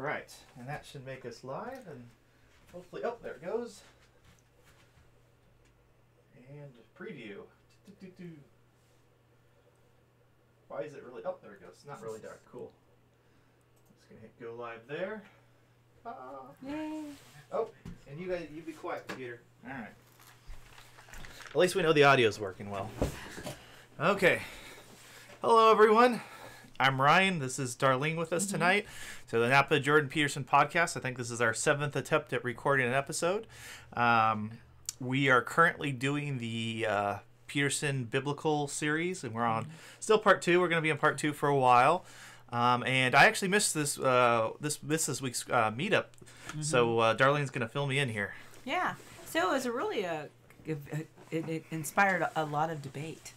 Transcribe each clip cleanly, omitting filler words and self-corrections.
right, and that should make us live, and hopefully, oh, there it goes. And preview. Why is it really, oh, there it goes. It's not really dark, cool. Just gonna hit go live there. Yay. Oh, and you guys, you be quiet, computer. All right. At least we know the audio's working well. Okay. Hello, everyone. I'm Ryan. This is Darlene with us tonight. So the Napa Jordan Peterson podcast. I think this is our 7th attempt at recording an episode. We are currently doing the Peterson biblical series, and we're on still part 2. We're going to be in part 2 for a while. And I actually missed this week's meetup. So Darlene's going to fill me in here. Yeah. So it was it inspired a lot of debate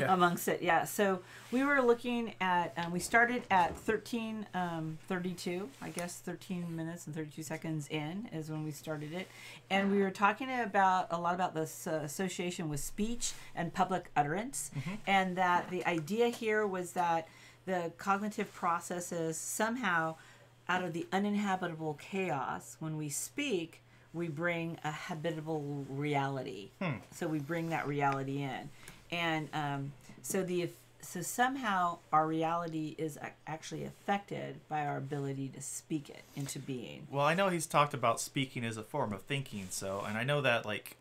amongst it. Yeah. So we were looking at, we started at 13:32, I guess 13 minutes and 32 seconds in is when we started it. And we were talking about a lot about this association with speech and public utterance. And that the idea here was that the cognitive processes somehow out of the uninhabitable chaos, when we speak, we bring a habitable reality. So we bring that reality in. And so somehow our reality is actually affected by our ability to speak it into being. Well, I know he's talked about speaking as a form of thinking, and I know that, like,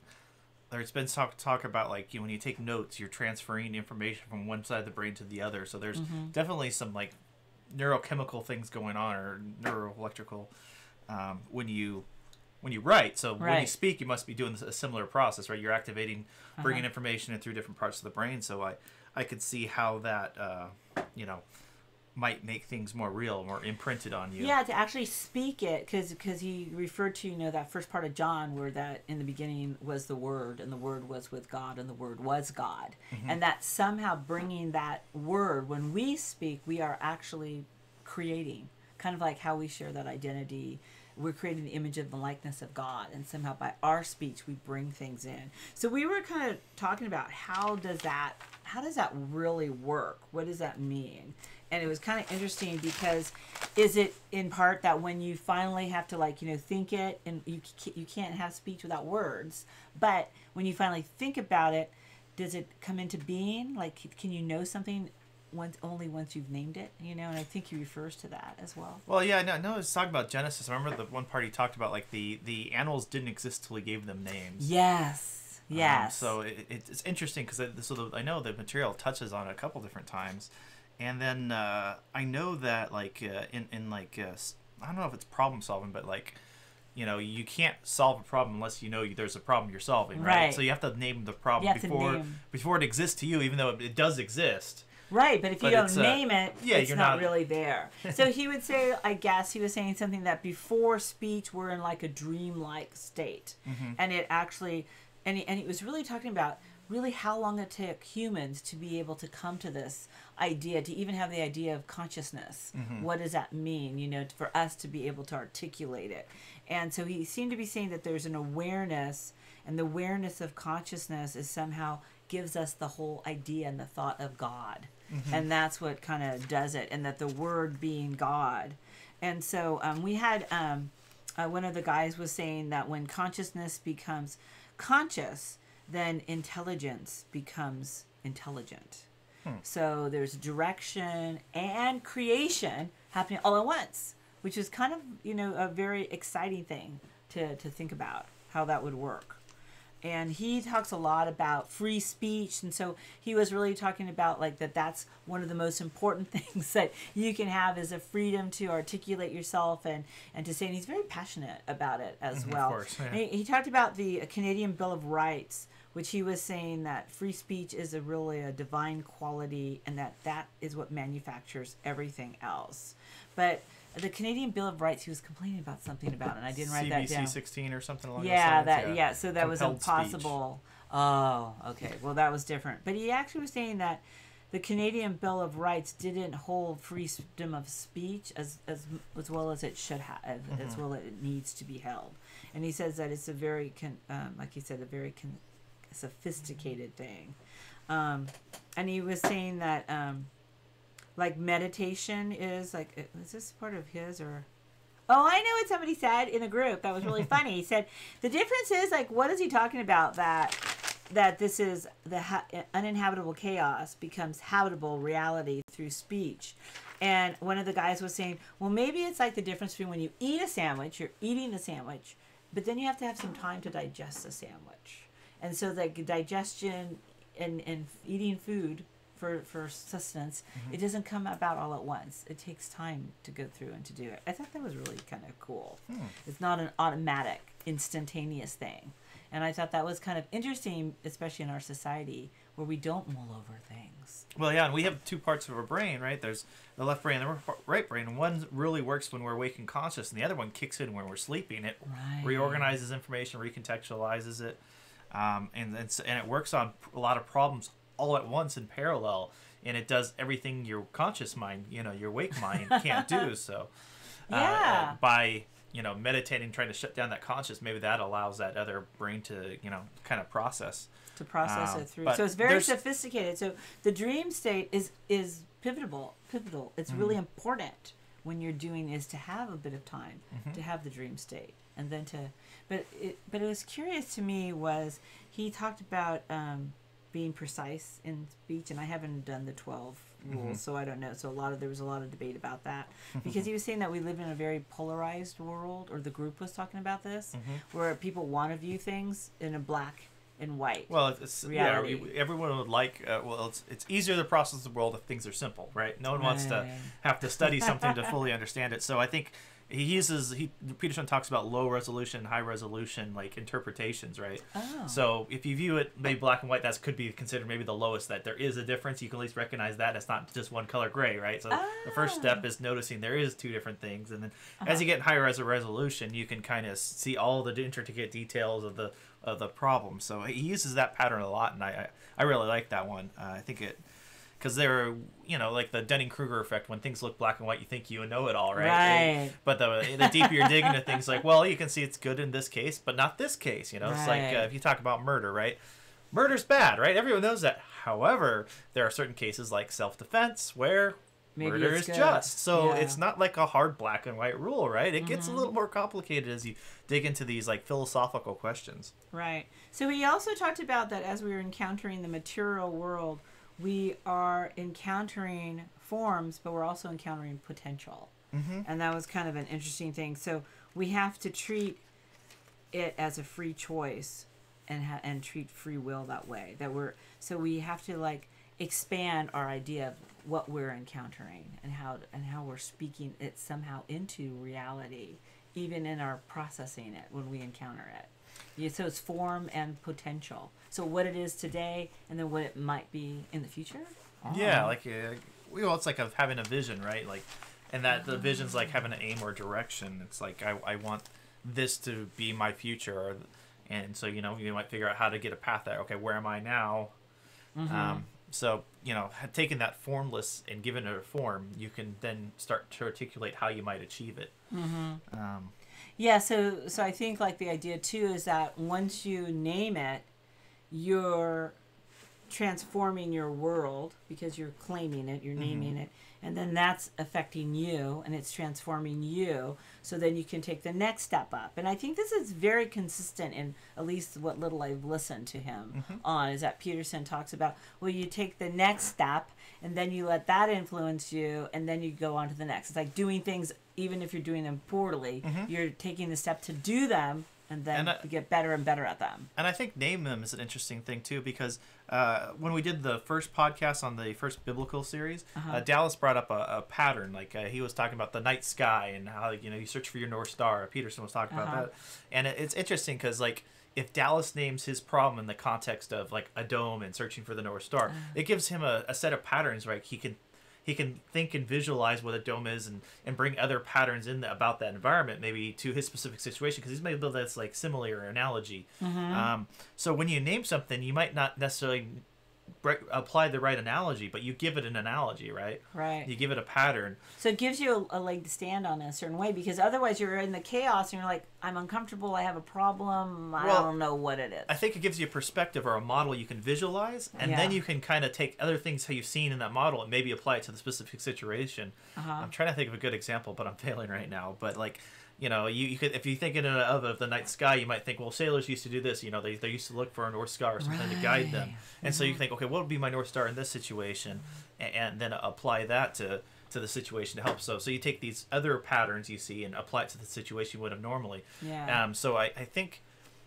there's been talk about, like, when you take notes, you're transferring information from one side of the brain to the other. So there's definitely some, like, neurochemical things going on, or neuroelectrical, when you write. So when you speak, you must be doing a similar process, right? You're activating, bringing information in through different parts of the brain. So I could see how that, might make things more real, more imprinted on you. Yeah, to actually speak it, because he referred to, that first part of John where that in the beginning was the Word, and the Word was with God, and the Word was God. And that somehow bringing that word, when we speak, we are actually creating, kind of like how we share that identity. We're creating the image of the likeness of God, and somehow by our speech we bring things in. So we were kind of talking about how does that really work? What does that mean? And it was kind of interesting because is it in part that when you finally have to think it, and you can't have speech without words, but when you finally think about it, does it come into being? Like, can you know something only once you've named it, and I think he refers to that as well. Well, yeah, no, I was talking about Genesis. I remember the one part he talked about, like, the animals didn't exist till he gave them names. Yes. So it's interesting because I know the material touches on it a couple different times, and then I know that, like, in like I don't know if it's problem solving, but, like, you can't solve a problem unless you know there's a problem you're solving, right? So you have to name the problem before it exists to you, even though it does exist. Right, but if you don't name it, it's not really there. So he would say, I guess he was saying something that before speech, we're in like a dreamlike state. And it actually, and he was really talking about really how long it took humans to be able to come to this idea, to even have the idea of consciousness. What does that mean, for us to be able to articulate it? And so he seemed to be saying that there's an awareness, and the awareness of consciousness is somehow gives us the whole idea and the thought of God. And that's what kind of does it, and that the Word being God. And so we had one of the guys was saying that when consciousness becomes conscious, then intelligence becomes intelligent. So there's direction and creation happening all at once, which is kind of, a very exciting thing to think about how that would work. And he talks a lot about free speech, and so he was really talking about that's one of the most important things that you can have is a freedom to articulate yourself and to say, and he's very passionate about it as well. Of course, yeah. He talked about the Canadian Bill of Rights, which he was saying that free speech is really a divine quality, and that is what manufactures everything else. But the Canadian Bill of Rights, he was complaining about something about it, and I didn't write that down. CBC 16 or something along those lines. So that was impossible. Speech. Oh, okay. Well, that was different. But he actually was saying that the Canadian Bill of Rights didn't hold freedom of speech as well as it should have, as well as it needs to be held. And he says that it's a very, like he said, a very sophisticated thing. And he was saying that, like meditation is this part of his, or Oh, I know what somebody said in a group that was really funny. He said the difference is, like, what is he talking about? That this is the uninhabitable chaos becomes habitable reality through speech. And one of the guys was saying, well, maybe it's like the difference between when you eat a sandwich, you're eating the sandwich, but then you have to have some time to digest the sandwich. And so the digestion and eating food for sustenance, it doesn't come about all at once. It takes time to go through and to do it. I thought that was really kind of cool. It's not an automatic, instantaneous thing. And I thought that was kind of interesting, especially in our society where we don't mull over things. Well, yeah, and we have two parts of our brain, right? There's the left brain and the right brain. And one really works when we're awake and conscious, and the other one kicks in when we're sleeping. It reorganizes information, recontextualizes it, and it works on a lot of problems all at once in parallel, and it does everything your conscious mind, your awake mind can't do. So by meditating, trying to shut down that conscious, maybe that allows that other brain to kind of process it through. So it's very sophisticated. So the dream state is pivotal. It's really important when you're doing is to have a bit of time to have the dream state, and then but it was curious to me was he talked about being precise in speech, and I haven't done the 12 rules, so I don't know. So there was a lot of debate about that, because he was saying that we live in a very polarized world, or the group was talking about this, where people want to view things in a black and white. Well, it's reality. Everyone would like. It's easier to process the world if things are simple, right? No one wants to have to study something to fully understand it. So I think Peterson talks about low resolution, high resolution, like interpretations, right? Oh. So if you view it maybe black and white, that could be considered maybe the lowest, that there is a difference. You can at least recognize that it's not just one color gray, right? So the first step is noticing there is two different things, and then as you get higher as a resolution, you can kind of see all the intricate details of the problem. So he uses that pattern a lot, and I really like that one. I think it. Because they're, like the Dunning-Kruger effect. When things look black and white, you think you know it all, right? Right. But the deeper you're digging into things, like, well, you can see it's good in this case, but not this case. It's like if you talk about murder, right? Murder's bad, right? Everyone knows that. However, there are certain cases like self-defense where murder is just. So it's not like a hard black and white rule, right? It gets a little more complicated as you dig into these like philosophical questions. Right. So he also talked about that as we were encountering the material world, we are encountering forms, but we're also encountering potential. And that was kind of an interesting thing. So we have to treat it as a free choice and treat free will that way. So we have to like expand our idea of what we're encountering and how we're speaking it somehow into reality, even in our processing it when we encounter it. Yeah, so it's form and potential. So what it is today, and then what it might be in the future. Yeah, like it's like having a vision, right? Like, and that the vision's like having an aim or direction. It's like I want this to be my future, and so you might figure out how to get a path there. Okay, where am I now? So taking that formless and giving it a form, you can then start to articulate how you might achieve it. Yeah, so I think like the idea too is that once you name it, you're transforming your world because you're claiming it, you're naming it, and then that's affecting you and it's transforming you. So then you can take the next step up. And I think this is very consistent in at least what little I've listened to him on, is that Peterson talks about, well, you take the next step and then you let that influence you and then you go on to the next. It's like doing things, even if you're doing them poorly, you're taking the step to do them and then you get better and better at them. And I think name them is an interesting thing too, because when we did the first podcast on the first biblical series, Dallas brought up a pattern. Like he was talking about the night sky and how you search for your North Star. Peterson was talking about that, and it's interesting because like if Dallas names his problem in the context of like a dome and searching for the North Star, it gives him a set of patterns. Right, he can think and visualize what a dome is and bring other patterns in about that environment, maybe to his specific situation, because he's maybe build that's like simile or analogy. So when you name something, you might not necessarily apply the right analogy, but you give it an analogy, right? Right. You give it a pattern. So it gives you a leg to stand on in a certain way, because otherwise you're in the chaos and you're like, I'm uncomfortable, I have a problem, I don't know what it is. I think it gives you a perspective or a model you can visualize, and then you can kind of take other things how you've seen in that model and maybe apply it to the specific situation. I'm trying to think of a good example, but I'm failing right now. But like, you know, you could, if you think of the night sky, you might think, well, sailors used to do this. You know, they used to look for a North Star or something to guide them. And so you think, okay, what would be my North Star in this situation? And then apply that to the situation to help. So you take these other patterns you see and apply it to the situation you would have normally. Yeah. So I think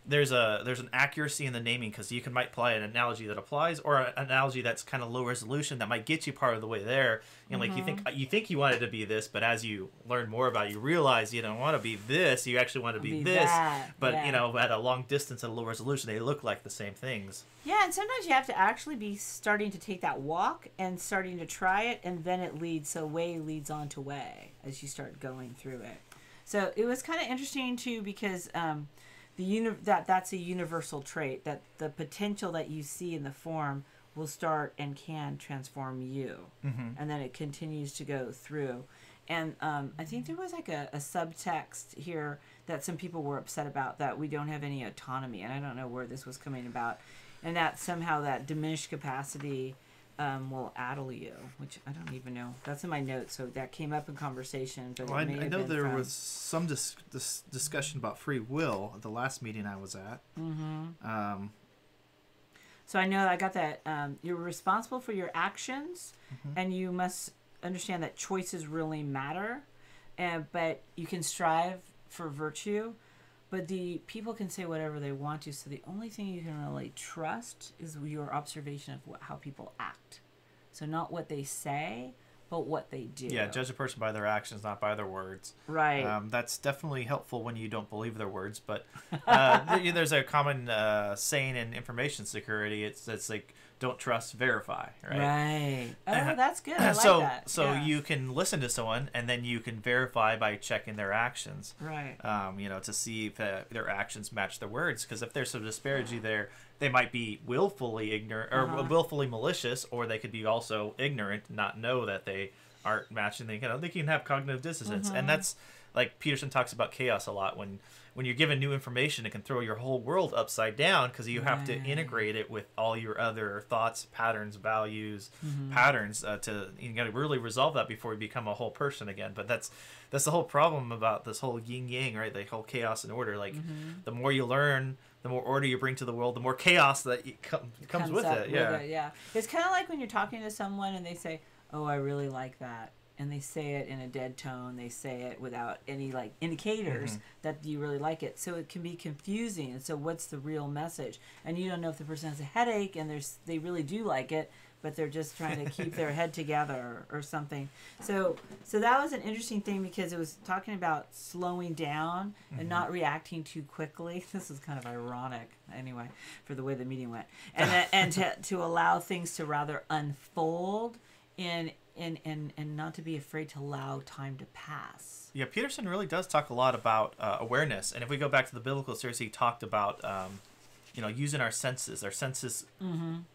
there's an accuracy in the naming, because you might apply an analogy that applies, or an analogy that's kind of low resolution that might get you part of the way there. And like you think you want it to be this, but as you learn more about it, you realize you don't want to be this. You actually want to be this. That. But you know, at a long distance, at a low resolution, they look like the same things. Yeah, and sometimes you have to actually be starting to take that walk and starting to try it, and then it leads. So way leads on to way as you start going through it. So it was kind of interesting too, because that's a universal trait, that the potential that you see in the form will start and can transform you, and then it continues to go through. And I think there was like a subtext here that some people were upset about, that we don't have any autonomy, and I don't know where this was coming about, and that somehow that diminished capacity will addle you, which I don't even know. That's in my notes, so that came up in conversation. But I know there was some discussion about free will at the last meeting I was at. So I know I got that you're responsible for your actions, and you must understand that choices really matter, but you can strive for virtue, but the people can say whatever they want to, so the only thing you can really trust is your observation of how people act. So not what they say, but what they do. Yeah, judge a person by their actions, not by their words. Right. That's definitely helpful when you don't believe their words, but there's a common saying in information security. It's like, don't trust, verify, right? Right. Oh, that's good. I like that. So you can listen to someone, and then you can verify by checking their actions. Right. You know, to see if their actions match their words. Because if there's some disparity there, they might be willfully ignorant or willfully malicious, or they could be also ignorant, not know that they aren't matching. They can have cognitive dissonance, and that's like Peterson talks about chaos a lot. When you're given new information, it can throw your whole world upside down, because you have to integrate it with all your other thoughts, patterns, values, patterns you got to really resolve that before you become a whole person again. But that's the whole problem about this whole yin yang, right? The whole chaos and order. Like the more you learn, the more order you bring to the world, the more chaos that comes with it. Yeah. It's kind of like when you're talking to someone and they say, "Oh, I really like that." And they say it in a dead tone. They say it without any like indicators that you really like it. So it can be confusing. And so what's the real message? And you don't know if the person has a headache and they really do like it, but they're just trying to keep their head together or something. So that was an interesting thing, because it was talking about slowing down and not reacting too quickly. This is kind of ironic, anyway, for the way the meeting went. And to allow things to rather unfold and not to be afraid to allow time to pass. Yeah, Peterson really does talk a lot about awareness. And if we go back to the biblical series, he talked about using our senses. Our senses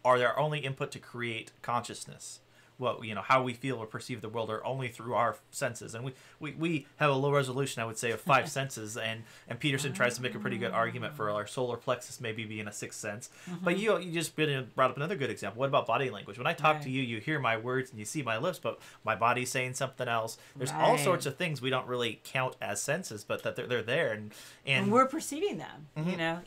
are their only input to create consciousness. How we feel or perceive the world are only through our senses. And we have a low resolution, I would say, of 5 senses. And Peterson tries to make a pretty good argument for our solar plexus maybe being a 6th sense. But you just brought up another good example. What about body language? When I talk to you, you hear my words and you see my lips, but my body's saying something else. There's all sorts of things we don't really count as senses, but that they're there. And we're perceiving them,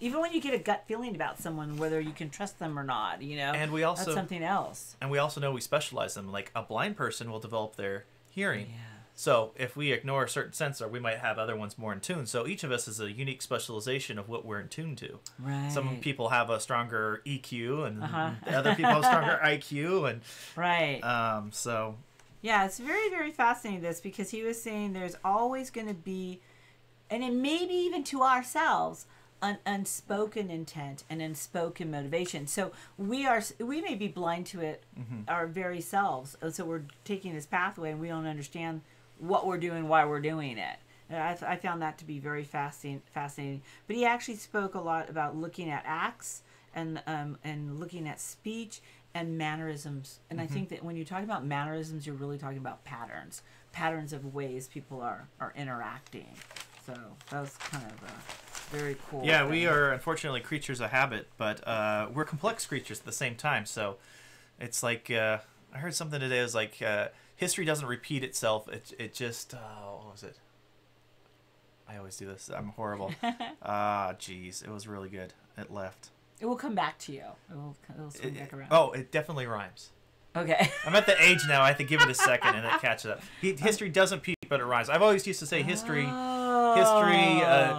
Even when you get a gut feeling about someone, whether you can trust them or not, And we also, that's something else. And we also know we specialize them. Like a blind person will develop their hearing. Yeah. So if we ignore a certain sensor, we might have other ones more in tune. So each of us is a unique specialization of what we're in tune to. Right. Some people have a stronger EQ, and other people have stronger IQ, and so yeah, it's very, very fascinating, this, because he was saying there's always going to be, and it may be even to ourselves, an unspoken intent and unspoken motivation. So we may be blind to it our very selves. So we're taking this pathway and we don't understand what we're doing, why we're doing it. And I found that to be very fascinating. But he actually spoke a lot about looking at acts and looking at speech and mannerisms. And I think that when you talk about mannerisms, you're really talking about patterns of ways people are interacting. So that was kind of a very cool Yeah, thing. we are unfortunately creatures of habit, but we're complex creatures at the same time. So it's like, I heard something today. It was like, history doesn't repeat itself. It just, what was it? I always do this. I'm horrible. Geez. It was really good. It left. It will come back to you. It'll swing back around. Oh, it definitely rhymes. Okay. I'm at the age now I have to give it a second and it catches up. History doesn't repeat, but it rhymes. I've always used to say history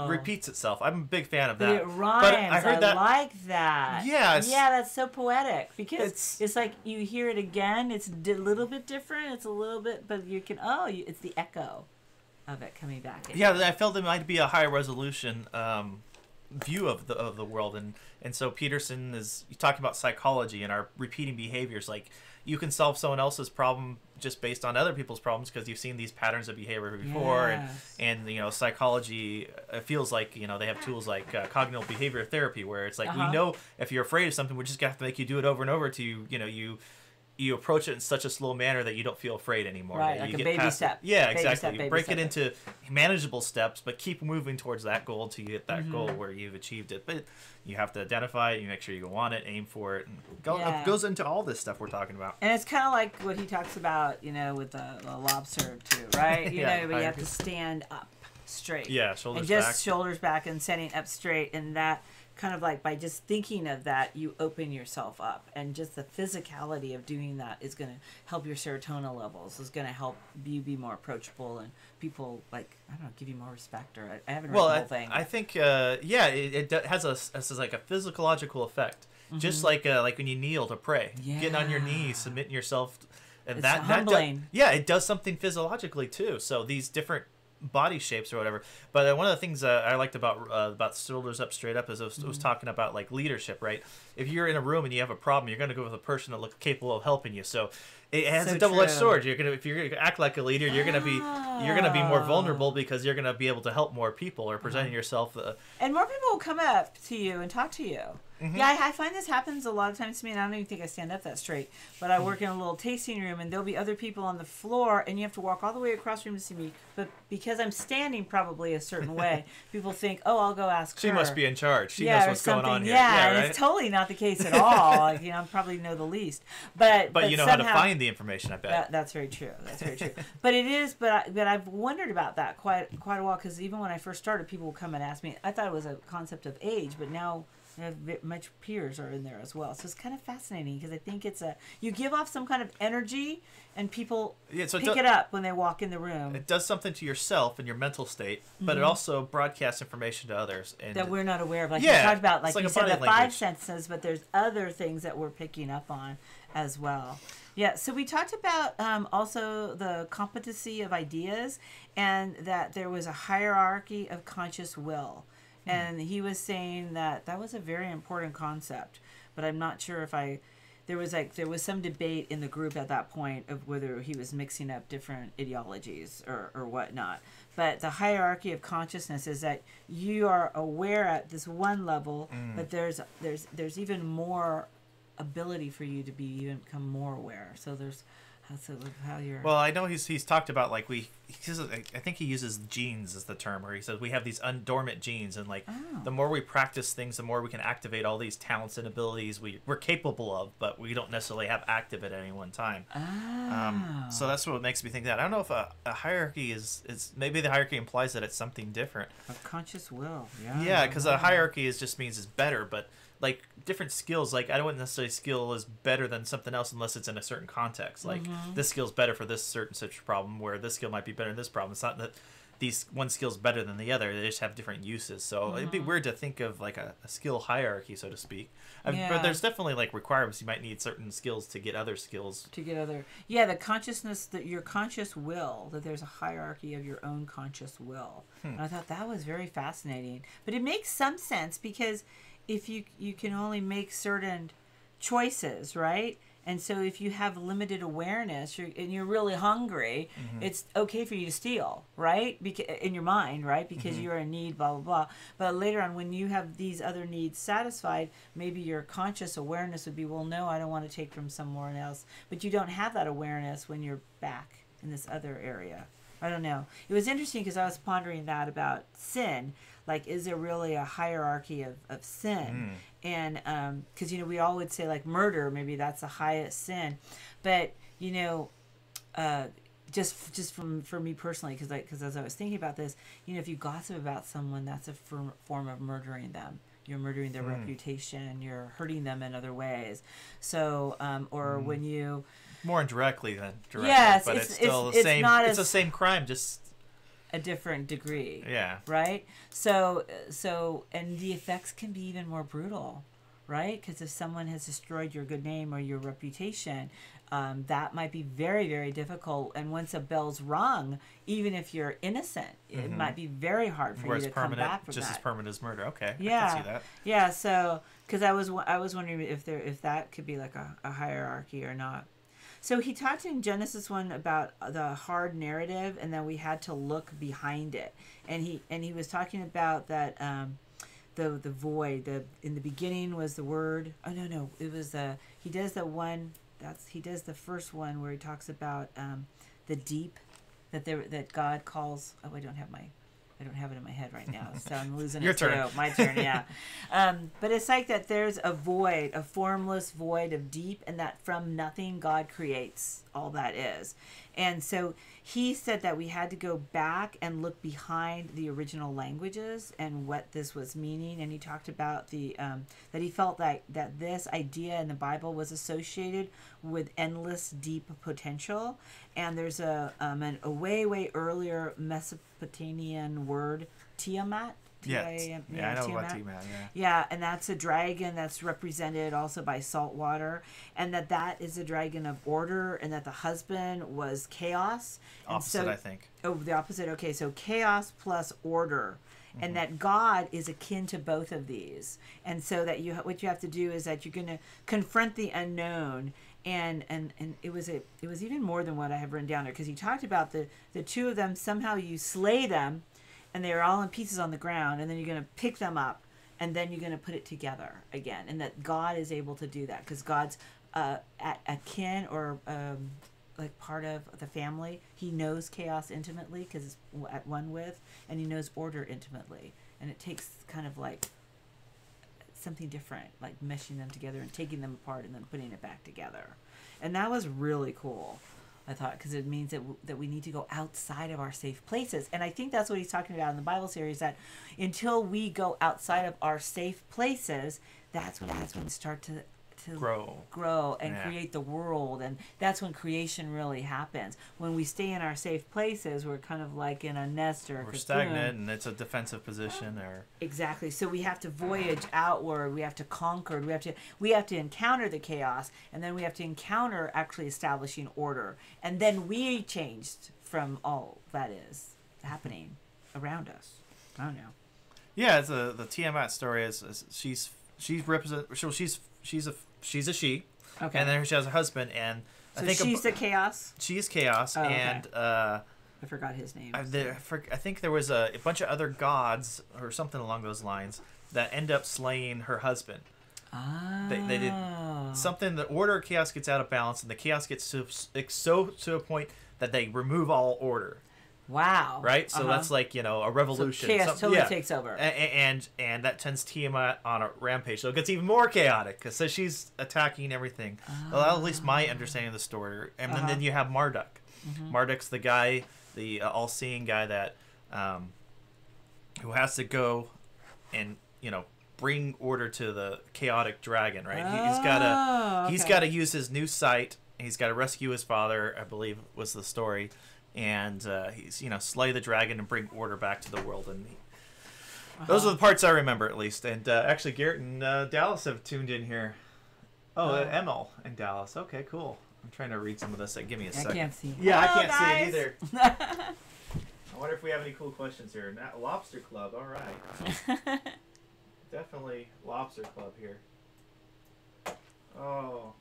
repeats itself. I'm a big fan of that. But it rhymes. But I heard that. Like that. Yes. Yeah, that's so poetic because it's like you hear it again. It's a little bit different. It's a little bit, but you can. It's the echo of it coming back. Yeah, I felt it might be a high resolution view of the world, and so Peterson is talking about psychology and our repeating behaviors. Like, you can solve someone else's problem just based on other people's problems because you've seen these patterns of behavior before. Yes. And you know, psychology feels like, you know, they have tools like cognitive behavior therapy, where it's like, we know if you're afraid of something, we just have to make you do it over and over to, you know, you approach it in such a slow manner that you don't feel afraid anymore. Right, like a baby step. Yeah, baby exactly. Step, break it into manageable steps, but keep moving towards that goal till you get that goal where you've achieved it. But you have to identify it, you make sure you want it, aim for it. And it goes into all this stuff we're talking about. And it's kind of like what he talks about, you know, with the lobster too, right? You know, but you have to stand up straight. Yeah, shoulders back. And back. just shoulders back and standing up straight, and that kind of like by just thinking of that, you open yourself up, and just the physicality of doing that is going to help your serotonin levels, is going to help you be more approachable, and people, like, I don't know, give you more respect. Or I haven't read the whole thing. I think it has a physiological effect, just like when you kneel to pray, getting on your knees, submitting yourself, and it's humbling. It does something physiologically too. So these different body shapes or whatever. But one of the things I liked about shoulders up, straight up is I was talking about like leadership, right? If you're in a room and you have a problem, you're going to go with a person that looks capable of helping you. So it has a double-edged sword. If you're going to act like a leader, you're going to be more vulnerable because you're going to be able to help more people or presenting yourself. And more people will come up to you and talk to you. Yeah, I find this happens a lot of times to me, and I don't even think I stand up that straight. But I work in a little tasting room, and there'll be other people on the floor, and you have to walk all the way across the room to see me. But because I'm standing probably a certain way, people think, oh, I'll go ask her. She must be in charge. She knows what's going on here. Yeah, and right? It's totally not the case at all. Like, you know, I probably know the least. But you know somehow, how to find the information, I bet. That's very true. That's very true. But it is. But I've wondered about that quite a while, because even when I first started, people would come and ask me. I thought it was a concept of age, but now much peers are in there as well. So it's kind of fascinating, because I think you give off some kind of energy, and people pick it up when they walk in the room. It does something to yourself and your mental state, but it also broadcasts information to others. And that we're not aware of. Like you talked about, like you said, the 5 senses, but there's other things that we're picking up on as well. Yeah, so we talked about also the competency of ideas, and that there was a hierarchy of conscious will. And he was saying that was a very important concept, but I'm not sure if there was some debate in the group at that point of whether he was mixing up different ideologies or whatnot. But the hierarchy of consciousness is that you are aware at this one level, but there's even more ability for you to become more aware. So there's how you're. Well, I know he's talked about, like, I think he uses genes as the term, where he says we have these dormant genes, and like the more we practice things, the more we can activate all these talents and abilities we're capable of, but we don't necessarily have active at any one time. So that's what makes me think that. I don't know if a hierarchy is maybe the hierarchy implies that it's something different. A conscious will. Yeah, because a hierarchy just means it's better, but like different skills, like I wouldn't necessarily skill is better than something else unless it's in a certain context. Like this skill's better for this certain such problem, where this skill might be better in this problem. It's not that one skill's better than the other; they just have different uses. So it'd be weird to think of like a skill hierarchy, so to speak. But there's definitely like requirements. You might need certain skills to get other skills. The consciousness, that your conscious will, that there's a hierarchy of your own conscious will. And I thought that was very fascinating. But it makes some sense, because if you can only make certain choices, right? And so if you have limited awareness and you're really hungry, it's okay for you to steal, right? In your mind, right? Because you're in need, blah, blah, blah. But later on, when you have these other needs satisfied, maybe your conscious awareness would be, well, no, I don't want to take from someone else. But you don't have that awareness when you're back in this other area. I don't know. It was interesting because I was pondering that about sin. Like, is there really a hierarchy of sin? And because, we all would say, like, murder, maybe that's the highest sin. But, just for me personally, because as I was thinking about this, if you gossip about someone, that's a form of murdering them. You're murdering their reputation. You're hurting them in other ways. So, or when you... More indirectly than directly. Yes, but it's still the same. It's the same crime, just... a different degree. Yeah. Right? So and the effects can be even more brutal, right? Because if someone has destroyed your good name or your reputation, that might be very, very difficult. And once a bell's rung, even if you're innocent, it might be very hard for you to come back from just that. as permanent as murder. Okay. Yeah. I can see that. Yeah. So, because I was wondering if that could be like a hierarchy or not. So he talked in Genesis 1 about the hard narrative, and then we had to look behind it. And he was talking about that the void. In the beginning was the Word. Oh no, it was he does the first one where he talks about the deep that God calls. Oh, I don't have it in my head right now, so I'm losing Your it turn. too. My turn, yeah. But it's like that there's a void, a formless void of deep, and that from nothing God creates all that is. And so he said that we had to go back and look behind the original languages and what this was meaning. And he talked about that he felt that this idea in the Bible was associated with endless deep potential. And there's a way earlier Mesopotamian word, Tiamat. Yeah, I know about Tiamat. Yeah, and that's a dragon that's represented also by salt water, and that is a dragon of order, and that the husband was chaos. Opposite, I think. Oh, the opposite. Okay, so chaos plus order, and that God is akin to both of these, and so that what you have to do is that you're going to confront the unknown. And it was even more than what I have written down there, because he talked about the two of them. Somehow you slay them, and they're all in pieces on the ground, and then you're going to pick them up, and then you're going to put it together again. And that God is able to do that because God's akin or like part of the family. He knows chaos intimately because it's at one with, and he knows order intimately. And it takes kind of like something different, like meshing them together and taking them apart and then putting it back together. And that was really cool, I thought, because it means that we need to go outside of our safe places. And I think that's what he's talking about in the Bible series, that until we go outside of our safe places, that's when we start to grow and create the world. And that's when creation really happens. When we stay in our safe places, we're kind of like in a nest or a cocoon. Stagnant, and it's a defensive position. Exactly. So we have to voyage outward. We have to conquer. We have to encounter the chaos, and then we have to encounter actually establishing order. And then we changed from all that is happening around us. I don't know. Yeah, it's the Tiamat story is she's a she. Okay. And then she has a husband, and so I think she's the chaos. She is chaos, and I forgot his name. I think there was a bunch of other gods or something along those lines that end up slaying her husband. They did something. The order of chaos gets out of balance, and the chaos gets to a point that they remove all order. Wow. Right? So that's like, a revolution. So chaos totally takes over. And that tends Tiamat on a rampage. So it gets even more chaotic because she's attacking everything. Well, at least my understanding of the story. And then you have Marduk. Marduk's the guy, the all-seeing guy that who has to go and, bring order to the chaotic dragon, right? He's got to use his new sight. He's got to rescue his father, I believe was the story. And he's slay the dragon and bring order back to the world, and those are the parts I remember at least. And actually, Garrett and Dallas have tuned in here. Emil and Dallas. Okay, cool. I'm trying to read some of this. Give me a second. I can't see. Yeah, I can't see it either. I wonder if we have any cool questions here. Lobster Club. All right. Definitely Lobster Club here. Oh,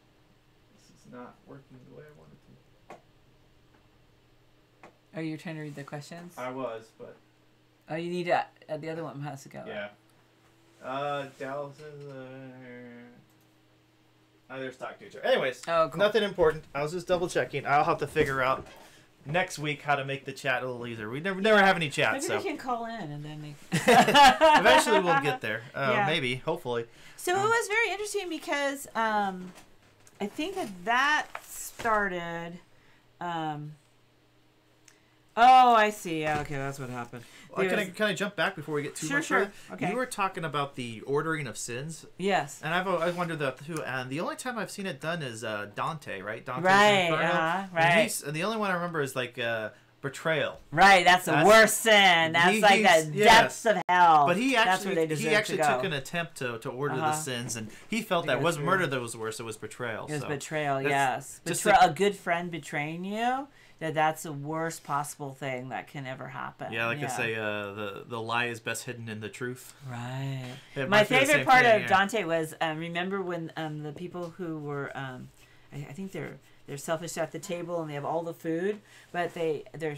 this is It's not working the way I wanted to. Are you trying to read the questions? I was, but... Oh, you need to... the other one has to go. Yeah. Dallas is... there's Talk Teacher. Anyways, cool. Nothing important. I was just double checking. I'll have to figure out next week how to make the chat a little easier. We never have any chat, maybe so... they can call in and then they... Eventually we'll get there. Yeah. Maybe, hopefully. So it was very interesting because I think that started... oh, I see. Okay, that's what happened. Well, can I jump back before we get too much further? Okay. You were talking about the ordering of sins. Yes. And I've wondered that too. And the only time I've seen it done is Dante, right? Dante's right. Inferno. Right. And the only one I remember is like betrayal. Right. That's the worst sin. That's like the depths of hell. But that's where they actually took an attempt to order the sins, and he felt that it wasn't murder that was worse; it was betrayal. It was betrayal. Yes. A good friend betraying you. That's the worst possible thing that can ever happen. Yeah, I say, the lie is best hidden in the truth. Right. My favorite part of Dante was remember when the people who were I think they're selfish at the table and they have all the food, but their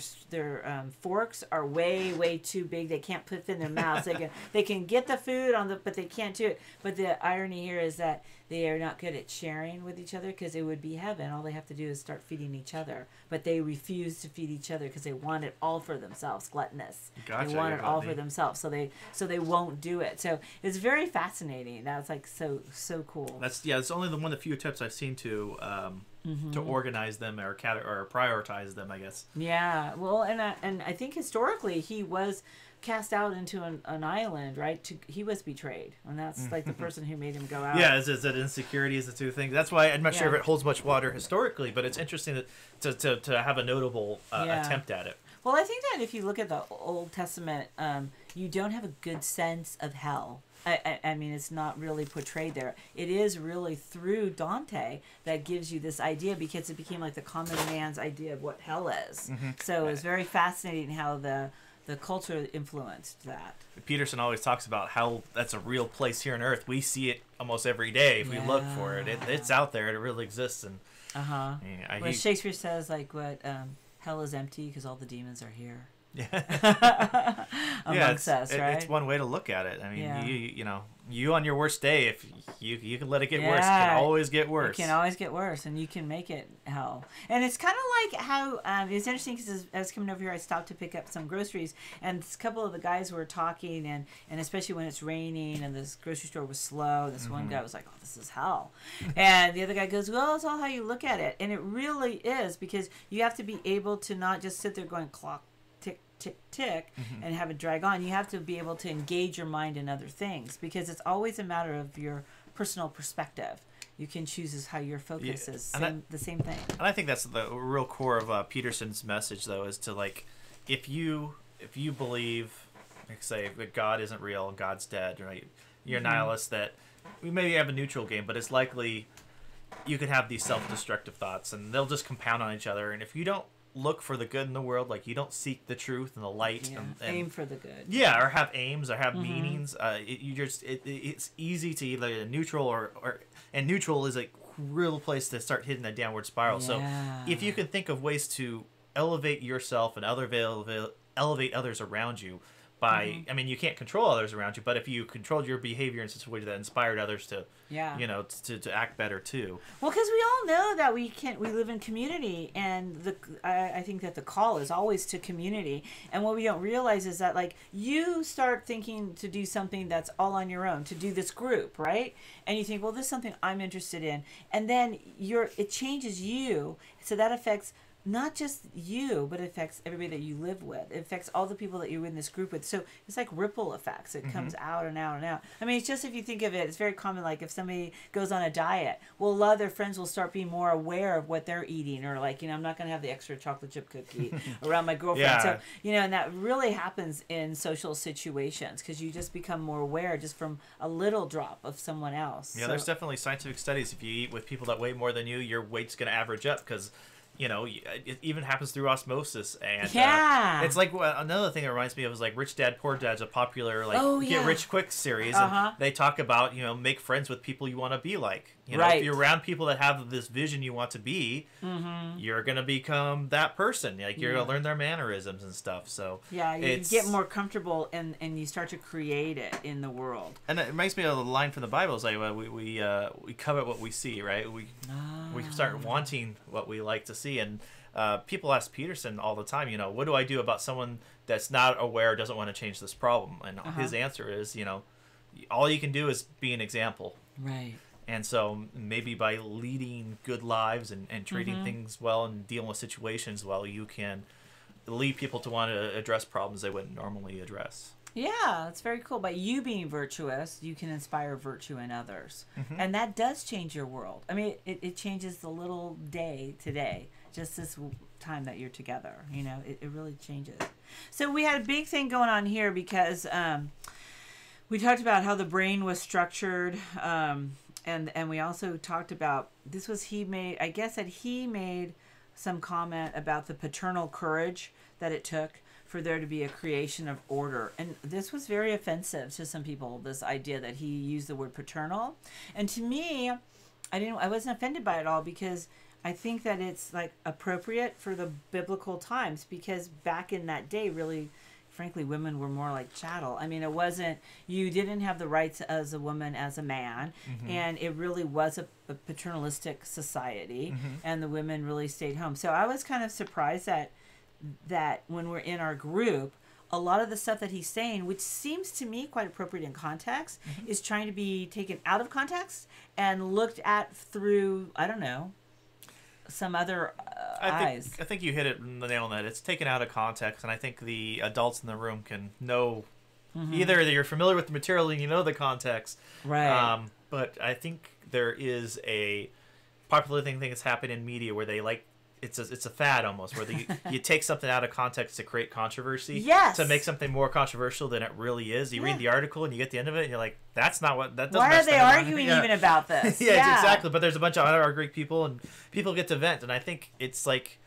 forks are way too big. They can't put it in their mouths. They can get the food but they can't do it. But the irony here is that they are not good at sharing with each other because it would be heaven. All they have to do is start feeding each other. But they refuse to feed each other because they want it all for themselves. Gluttonous. Gotcha, they want it all for themselves. So they won't do it. So it's very fascinating. That's like so cool. It's only one of the few tips I've seen to organize them or prioritize them, I guess. Yeah. Well, and I think historically he was cast out into an island, right? He was betrayed, and that's like the person who made him go out. Yeah, is that insecurity is the two things. That's why I'm not sure if it holds much water historically, but it's interesting to have a notable attempt at it. Well, I think that if you look at the Old Testament, you don't have a good sense of hell. I mean, it's not really portrayed there. It is really through Dante that gives you this idea because it became like the common man's idea of what hell is. So it's very fascinating how the culture influenced that. Peterson always talks about how that's a real place here on Earth. We see it almost every day if we look for it. It's out there. It really exists. And when Shakespeare says like what hell is empty because all the demons are here. Amongst us, right? It's one way to look at it. I mean, you on your worst day, if you can let it get worse, it can always get worse. It can always get worse, and you can make it hell. And it's kind of like how it's interesting because as I was coming over here, I stopped to pick up some groceries, and a couple of the guys were talking, and especially when it's raining and this grocery store was slow. This one guy was like, "Oh, this is hell," and the other guy goes, "Well, it's all how you look at it," and it really is because you have to be able to not just sit there going clock. Tick, tick, and have it drag on. You have to be able to engage your mind in other things because it's always a matter of your personal perspective. You can choose how your focus is the same thing. And I think that's the real core of Peterson's message, though, is to like, if you believe, like say, that God isn't real and God's dead, right? You're nihilist. That we maybe have a neutral game, but it's likely you could have these self-destructive thoughts, and they'll just compound on each other. And if you don't look for the good in the world, like you don't seek the truth and the light and aim for the good, or have aims or have meanings, it's easy to either neutral and neutral is a real place to start hitting that downward spiral. So if you can think of ways to elevate yourself and elevate others around you by I mean, you can't control others around you, but if you controlled your behavior in such a way that inspired others to to act better too. Well, because we all know that we live in community, and I think that the call is always to community. And what we don't realize is that like you start thinking to do something that's all on your own, to do this group, right? And you think, well, this is something I'm interested in, and then it changes you, so that affects not just you, but it affects everybody that you live with. It affects all the people that you're in this group with. So it's like ripple effects. It comes out and out and out. I mean, it's just if you think of it, it's very common. Like if somebody goes on a diet, well, a lot of their friends will start being more aware of what they're eating, or like, I'm not going to have the extra chocolate chip cookie around my girlfriend. So, and that really happens in social situations because you just become more aware just from a little drop of someone else. Yeah, there's definitely scientific studies. If you eat with people that weigh more than you, your weight's going to average up because you know, it even happens through osmosis. And it's like another thing that reminds me of is like Rich Dad Poor Dad's a popular like get rich quick series, and they talk about, you know, make friends with people you want to be like. You know, if you're around people that have this vision you want to be, you're gonna become that person. Like you're gonna learn their mannerisms and stuff. So you get more comfortable and you start to create it in the world. And it reminds me of the line from the Bible. It's like we covet what we see, right? We start wanting what we like to see. And people ask Peterson all the time, you know, what do I do about someone that's not aware or doesn't want to change this problem? And his answer is, you know, all you can do is be an example. Right. And so maybe by leading good lives and treating things well and dealing with situations well, you can lead people to want to address problems they wouldn't normally address. Yeah, it's very cool. By you being virtuous, you can inspire virtue in others. And that does change your world. I mean, it changes the little day today, just this time that you're together. You know, it really changes. So we had a big thing going on here because we talked about how the brain was structured. And we also talked about, I guess that he made some comment about the paternal courage that it took for there to be a creation of order. And this was very offensive to some people, this idea that he used the word paternal. And to me, I wasn't offended by it all, because I think that it's like appropriate for the biblical times, because back in that day, really, frankly, women were more like chattel. I mean, you didn't have the rights as a woman as a man, and it really was a paternalistic society, and the women really stayed home. So I was kind of surprised that when we're in our group, a lot of the stuff that he's saying, which seems to me quite appropriate in context, is trying to be taken out of context and looked at through, I don't know, some other eyes. I think you hit it on the nail on that. It's taken out of context, and I think the adults in the room can know either that you're familiar with the material and you know the context. Right. But I think there is a popular thing that's happened in media where they like, it's a fad almost, where you take something out of context to create controversy. Yes. To make something more controversial than it really is. You read the article and you get the end of it and you're like, that's not what that doesn't. Why are they arguing even about this? Exactly. But there's a bunch of other great people and people get to vent, and I think it's like,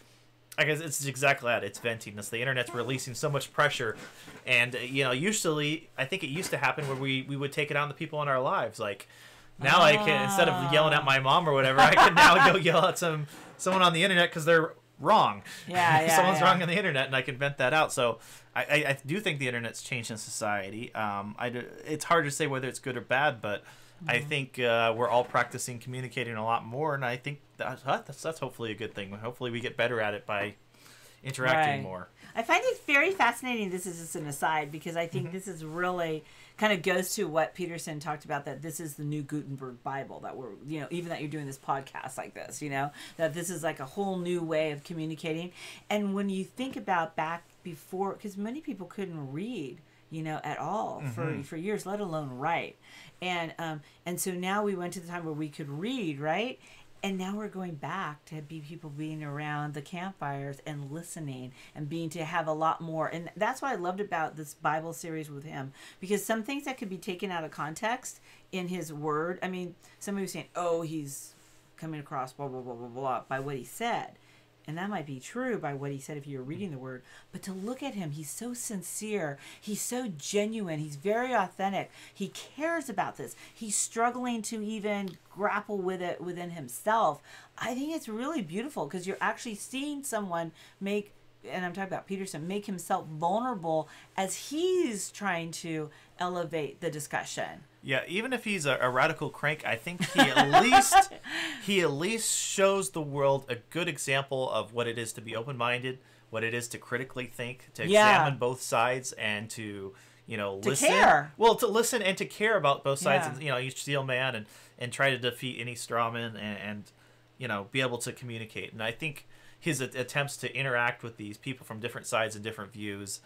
I guess it's exactly that. It's venting. It's the internet's releasing so much pressure, and you know, usually I think it used to happen where we would take it on the people in our lives. Like now, I can, instead of yelling at my mom or whatever, I can now go yell at someone on the internet because they're wrong. Someone's wrong on the internet, and I can vent that out. So I do think the internet's changing society. It's hard to say whether it's good or bad, but I think we're all practicing communicating a lot more, and I think that's hopefully a good thing. Hopefully we get better at it by interacting more. I find it very fascinating. This is just an aside, because I think this is really kind of goes to what Peterson talked about, that this is the new Gutenberg Bible, that we're, you know, even that you're doing this podcast like this, you know, that this is like a whole new way of communicating. And when you think about back before, because many people couldn't read, you know, at all for years, let alone write. And so now we went to the time where we could read, right? And now we're going back to be people being around the campfires and listening and being to have a lot more. And that's what I loved about this Bible series with him, because some things that could be taken out of context in his word. I mean, somebody was saying, oh, he's coming across blah, blah, blah, blah, blah, by what he said. And that might be true by what he said if you're reading the word. But to look at him, he's so sincere. He's so genuine. He's very authentic. He cares about this. He's struggling to even grapple with it within himself. I think it's really beautiful, because you're actually seeing someone make, and I'm talking about Peterson, make himself vulnerable as he's trying to elevate the discussion. Yeah, even if he's a radical crank, I think he at least shows the world a good example of what it is to be open-minded, what it is to critically think, to examine both sides, and to, you know, listen. Care. Well, to listen and to care about both sides, and, you know, you steel man and try to defeat any strawman and you know, be able to communicate. And I think his attempts to interact with these people from different sides and different views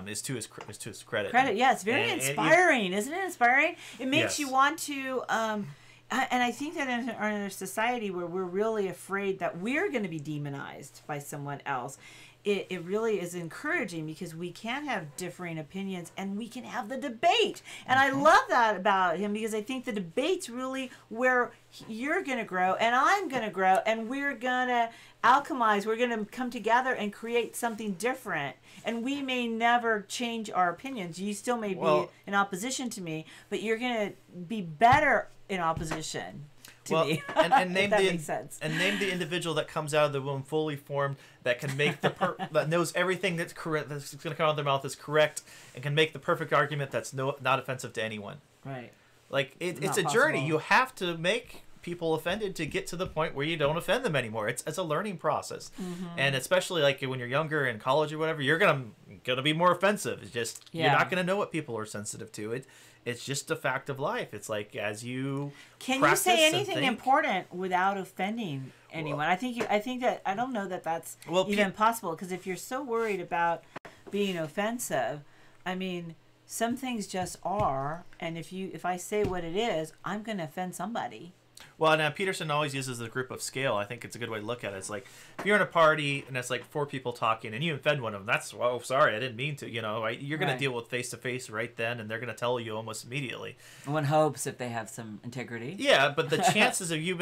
is to his credit. Yeah, it's very inspiring, isn't it? Inspiring. It makes you want to. And I think that in our society where we're really afraid that we're going to be demonized by someone else, it really is encouraging because we can have differing opinions and we can have the debate. And I love that about him because I think the debate's really where you're going to grow and I'm going to grow and we're going to alchemize. We're going to come together and create something different. And we may never change our opinions. You still may be in opposition to me, but you're going to be better in opposition to me. and name that makes sense. And name the individual that comes out of the womb fully formed, that can make that knows everything that's correct, that's going to come out of their mouth is correct, and can make the perfect argument that's not offensive to anyone. Right. Like it's a journey. You have to make people offended to get to the point where you don't offend them anymore. It's a learning process, and especially like when you're younger in college or whatever, you're gonna be more offensive. It's just you're not gonna know what people are sensitive to. It's just a fact of life. It's like as you can you say anything important without offending anyone? Well, I think that I don't know that that's even possible, because if you're so worried about being offensive, I mean, some things just are, and if I say what it is, I'm gonna offend somebody. Well, now Peterson always uses the group of scale. I think it's a good way to look at it. It's like if you're in a party and it's like 4 people talking and you offend one of them, that's, oh, sorry, I didn't mean to. You know, you're going to deal with face-to-face right then, and they're going to tell you almost immediately. One hopes if they have some integrity. Yeah, but the chances of you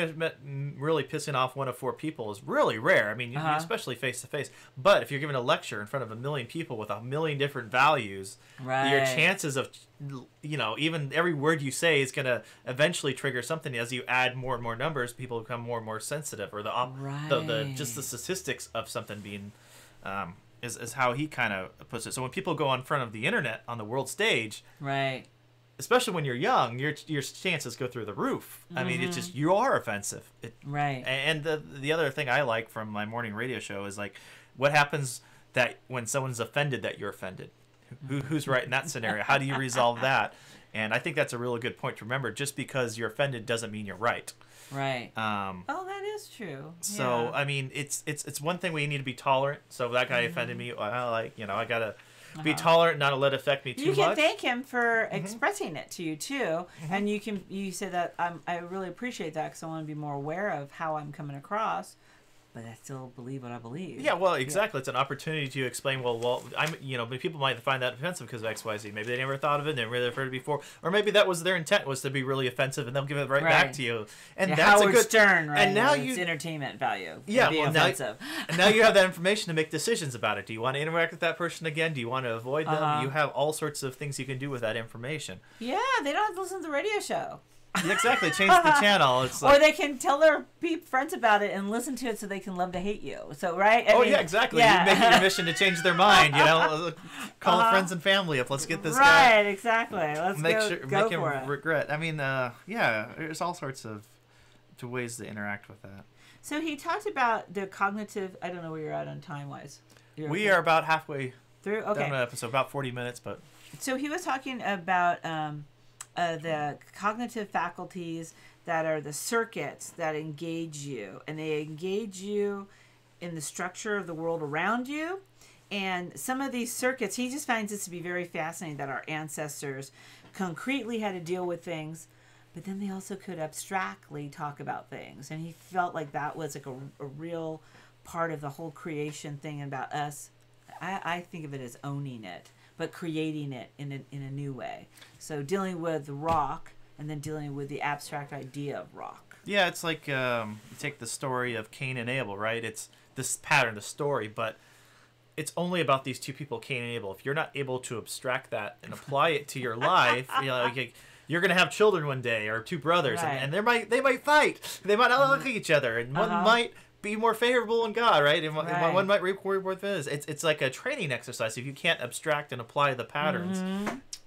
really pissing off one of 4 people is really rare. I mean, especially face-to-face. But if you're giving a lecture in front of 1 million people with 1 million different values, your chances of, you know, even every word you say is going to eventually trigger something. As you add more and more numbers, people become more and more sensitive, or the just the statistics of something being is how he kind of puts it. So when people go in front of the internet on the world stage, especially when you're young, your chances go through the roof. I mean, it's just, you are offensive. And the other thing I like from my morning radio show is like, what happens that when someone's offended that you're offended? Who's right in that scenario? How do you resolve that? And I think that's a really good point to remember. Just because you're offended doesn't mean you're right. Right. Oh, that is true. So I mean, it's one thing we need to be tolerant. So that guy offended me. I gotta be tolerant, not let it affect me too much. You can thank him for expressing it to you too, and you say that I really appreciate that because I want to be more aware of how I'm coming across. But I still believe what I believe. Yeah, well, exactly. It's an opportunity to explain. Well, people might find that offensive because of X, Y, Z. Maybe they never thought of it, they never heard it before, or maybe that was their intent, was to be really offensive, and they'll give it right back to you. And that's Howard a good Stern, right? And now it's entertainment value. Yeah, well, offensive. And now you have that information to make decisions about it. Do you want to interact with that person again? Do you want to avoid them? You have all sorts of things you can do with that information. Yeah, they don't have to listen to the radio show. Yeah, exactly. Change the channel. It's like, or they can tell their friends about it and listen to it so they can love to hate you. So, right? I mean, yeah, exactly. Yeah. You make it your mission to change their mind, you know? Call friends and family up. Let's get this guy. Right, exactly. Let's make go him for it. regret. I mean, yeah, there's all sorts of ways to interact with that. So he talked about the cognitive, I don't know where you're at on time-wise. We are about halfway through. Okay. Done episode, about 40 minutes, but... So he was talking about... the cognitive faculties that are the circuits that engage you, and they engage you in the structure of the world around you. And some of these circuits, he just finds this to be very fascinating, that our ancestors concretely had to deal with things, but then they also could abstractly talk about things. And he felt like that was like a real part of the whole creation thing about us. I think of it as owning it, but creating it in a new way. So dealing with the rock and then dealing with the abstract idea of rock. Yeah, it's like you take the story of Cain and Abel, right? It's this pattern, the story, but it's only about these 2 people, Cain and Abel. If you're not able to abstract that and apply it to your life, you know, you're going to have children one day, or 2 brothers, and they might fight. They might not like each other, and one might be more favorable in God, right? And one might reap more this. It's like a training exercise. If you can't abstract and apply the patterns,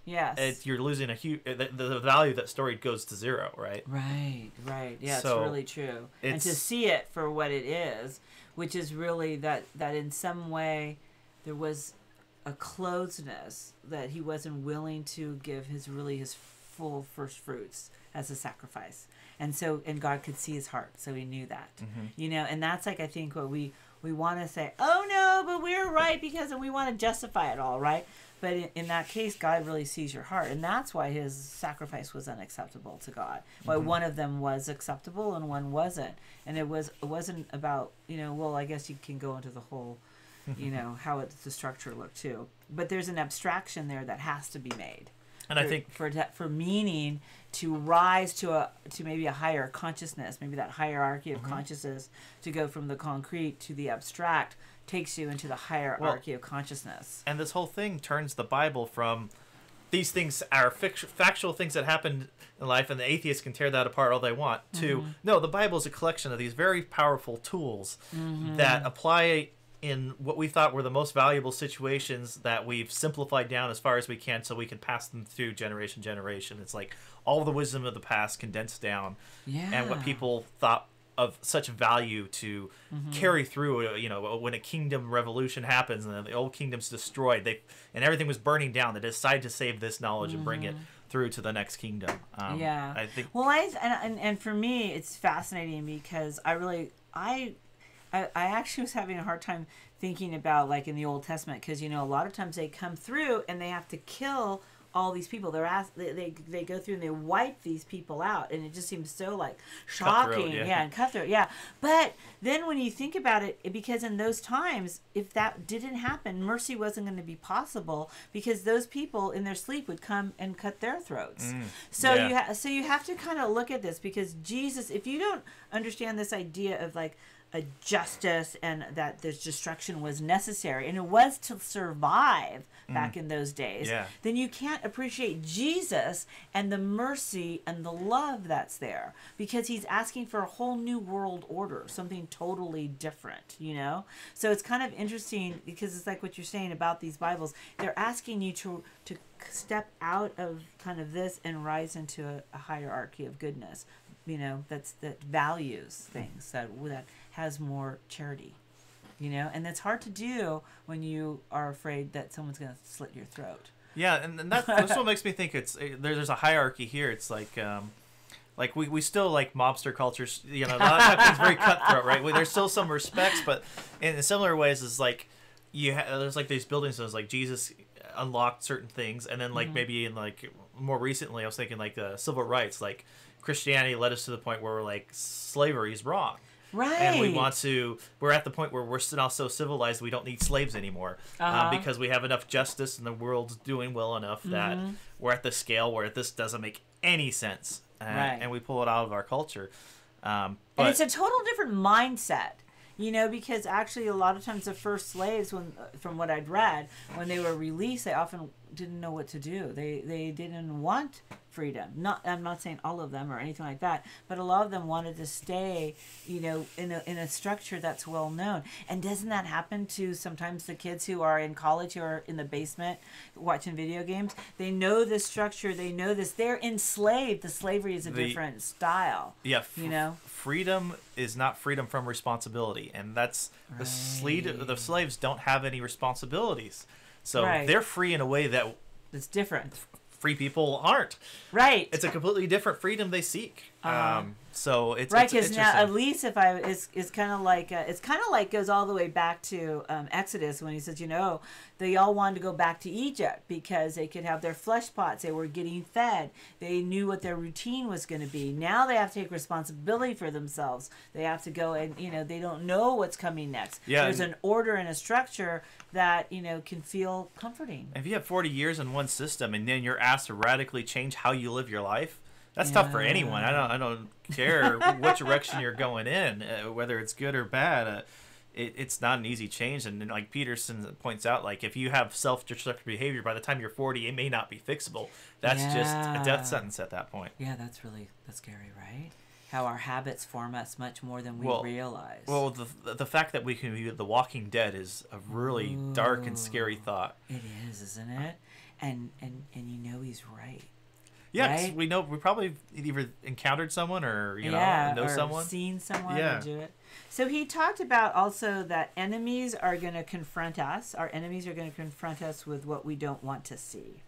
yes, you're losing the value of that story goes to 0, right? Right. Yeah, so it's really true. And to see it for what it is, which is really that in some way there was a closeness, that he wasn't willing to give his full first fruits as a sacrifice. And God could see his heart, so he knew that. You know, and that's like, I think what we want to say, oh no, but we're right because, and we want to justify it all, right? But in that case, God really sees your heart, and that's why his sacrifice was unacceptable to God. Why one of them was acceptable and one wasn't. And it wasn't about, you know, well, I guess you can go into the whole you know, how the structure looked too. But there's an abstraction there that has to be made. And I think for meaning to rise to maybe a higher consciousness, maybe that hierarchy of consciousness, to go from the concrete to the abstract takes you into the hierarchy of consciousness. And this whole thing turns the Bible from these things are factual things that happened in life, and the atheists can tear that apart all they want, to no, the Bible is a collection of these very powerful tools that apply in what we thought were the most valuable situations that we've simplified down as far as we can so we can pass them through generation to generation. It's like all the wisdom of the past condensed down, and what people thought of such value to carry through. You know, when a kingdom revolution happens and the old kingdom's destroyed, and everything was burning down, they decide to save this knowledge and bring it through to the next kingdom. I think. Well, and for me, it's fascinating because I actually was having a hard time thinking about, like, in the Old Testament, because, you know, a lot of times they come through and they have to kill all these people. They go through and they wipe these people out, and it just seems so, like, shocking. And cutthroat. But then when you think about it, because in those times, if that didn't happen, mercy wasn't going to be possible, because those people in their sleep would come and cut their throats. So you have to kind of look at this, because Jesus, if you don't understand this idea of, like, a justice and that this destruction was necessary and it was to survive back in those days, then you can't appreciate Jesus and the mercy and the love that's there, because he's asking for a whole new world order, something totally different, you know? So it's kind of interesting, because it's like what you're saying about these Bibles. They're asking you to step out of kind of this and rise into a hierarchy of goodness, you know, that values things, that has more charity, you know, and that's hard to do when you are afraid that someone's going to slit your throat. Yeah, and that's what makes me think there's a hierarchy here. It's like we still like mobster cultures, you know, a lot of times it's very cutthroat, right? There's still some respects, but in similar ways, it's like there's like these buildings, so like Jesus unlocked certain things, and then like maybe in like more recently, I was thinking like civil rights, like Christianity led us to the point where we're like slavery is wrong. Right. And we're at the point where we're now so civilized we don't need slaves anymore, because we have enough justice and the world's doing well enough that we're at the scale where this doesn't make any sense, and we pull it out of our culture. And it's a total different mindset, you know, because actually a lot of times the first slaves, from what I'd read, when they were released, they often didn't know what to do. They didn't want freedom. I'm not saying all of them or anything like that, but a lot of them wanted to stay, you know, in a structure that's well known. And doesn't that happen to sometimes the kids who are in college, who are in the basement watching video games? They know this structure. They know this. They're enslaved. The slavery is a different style. Yeah, you know, freedom is not freedom from responsibility, and that's the slaves don't have any responsibilities. So they're free in a way that's different. Free people aren't. Right. It's a completely different freedom they seek. So it's right, because now at least if it's kind of like goes all the way back to Exodus, when he says, you know, they all wanted to go back to Egypt because they could have their flesh pots. They were getting fed. They knew what their routine was going to be. Now they have to take responsibility for themselves. They have to go and, you know, they don't know what's coming next. There's an order and a structure that, you know, can feel comforting. If you have 40 years in one system and then you're asked to radically change how you live your life, that's tough for anyone. I don't care what direction you're going in, whether it's good or bad. It's not an easy change. And like Peterson points out, like if you have self-destructive behavior, by the time you're 40, it may not be fixable. That's just a death sentence at that point. Yeah, that's scary, right? How our habits form us much more than we realize. Well, the fact that we can be The Walking Dead is a really dark and scary thought. It is, isn't it? And you know he's right. Yeah, right? We probably either encountered someone or know someone, seen someone do it. So he talked about also that enemies are going to confront us. Our enemies are going to confront us with what we don't want to see.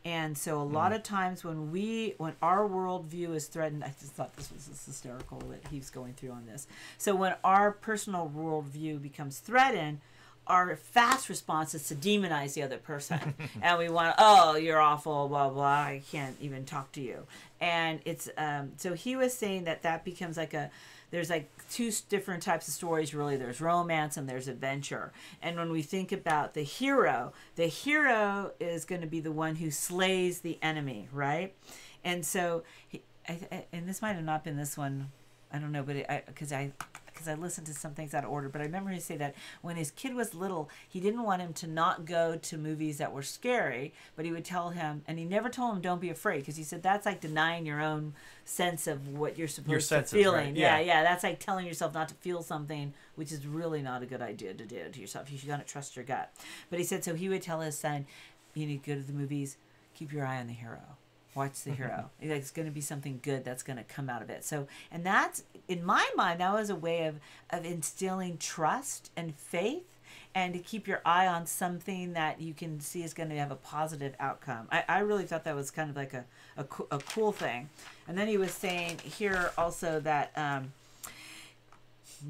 And so a lot of times when our worldview is threatened, I just thought this was hysterical that he's going through on this. So when our personal worldview becomes threatened, our fast response is to demonize the other person. And we want, oh, you're awful, blah, blah, I can't even talk to you. And it's, so he was saying that becomes like there's like two different types of stories, really. There's romance and there's adventure. And when we think about the hero is going to be the one who slays the enemy, right? And so, and this might have not been this one, I don't know, but because I listened to some things out of order, but I remember him say that when his kid was little, he didn't want him to not go to movies that were scary, but he would tell him, and he never told him don't be afraid, because he said that's like denying your own sense of what you're supposed to feeling. Right? Yeah, that's like telling yourself not to feel something, which is really not a good idea to do to yourself. You should gotta trust your gut. But he said, so he would tell his son, you need to go to the movies, keep your eye on the hero. Watch the hero. It's going to be something good that's going to come out of it. So, and that's, in my mind, that was a way of instilling trust and faith, and to keep your eye on something that you can see is going to have a positive outcome. I really thought that was kind of like a cool thing. And then he was saying here also that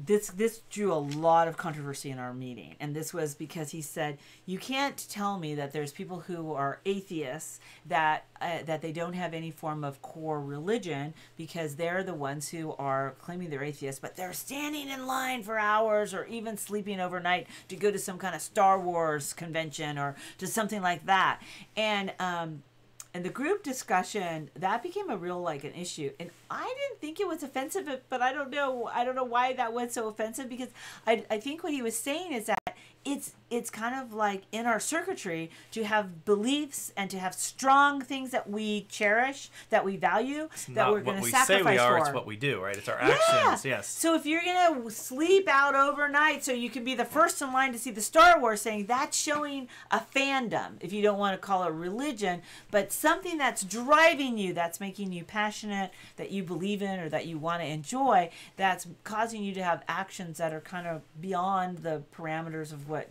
this drew a lot of controversy in our meeting, and this was because he said, you can't tell me that there's people who are atheists that they don't have any form of core religion, because they're the ones who are claiming they're atheists, but they're standing in line for hours or even sleeping overnight to go to some kind of Star Wars convention or to something like that. And the group discussion, that became a real, like, an issue. And I didn't think it was offensive, but I don't know why that was so offensive, because I think what he was saying is that it's kind of like in our circuitry to have beliefs and to have strong things that we cherish, that we value, that we're going to sacrifice for. It's not what we say we are, it's what we do, right? It's our actions, yes. So if you're going to sleep out overnight so you can be the first in line to see the Star Wars thing, that's showing a fandom, if you don't want to call it religion, but something that's driving you, that's making you passionate, that you believe in or that you want to enjoy, that's causing you to have actions that are kind of beyond the parameters of what,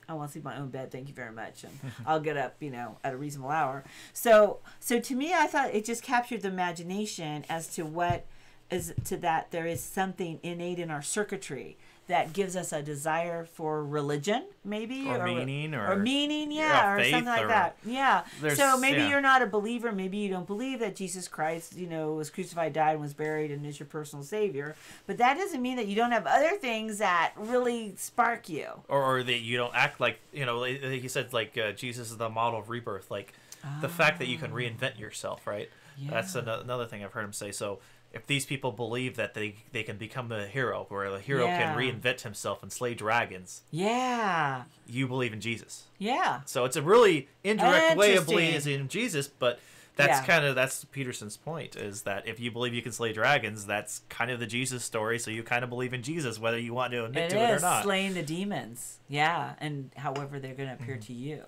I want to sleep in my own bed, thank you very much, and I'll get up, at a reasonable hour. So to me, I thought it just captured the imagination as to what is to that there is something innate in our circuitry that gives us a desire for religion, maybe, or meaning, or or something like that. Yeah. So maybe you're not a believer. Maybe you don't believe that Jesus Christ, was crucified, died, and was buried, and is your personal savior. But that doesn't mean that you don't have other things that really spark you, or that you don't act like he said, like Jesus is the model of rebirth, like the fact that you can reinvent yourself, right? Yeah. That's another thing I've heard him say. So if these people believe that they can become a hero, where the hero can reinvent himself and slay dragons, you believe in Jesus. Yeah. So it's a really indirect way of believing in Jesus, but that's Peterson's point, is that if you believe you can slay dragons, that's kind of the Jesus story, so you kind of believe in Jesus, whether you want to admit to it or not. Slaying the demons. Yeah, and however they're going to appear to you.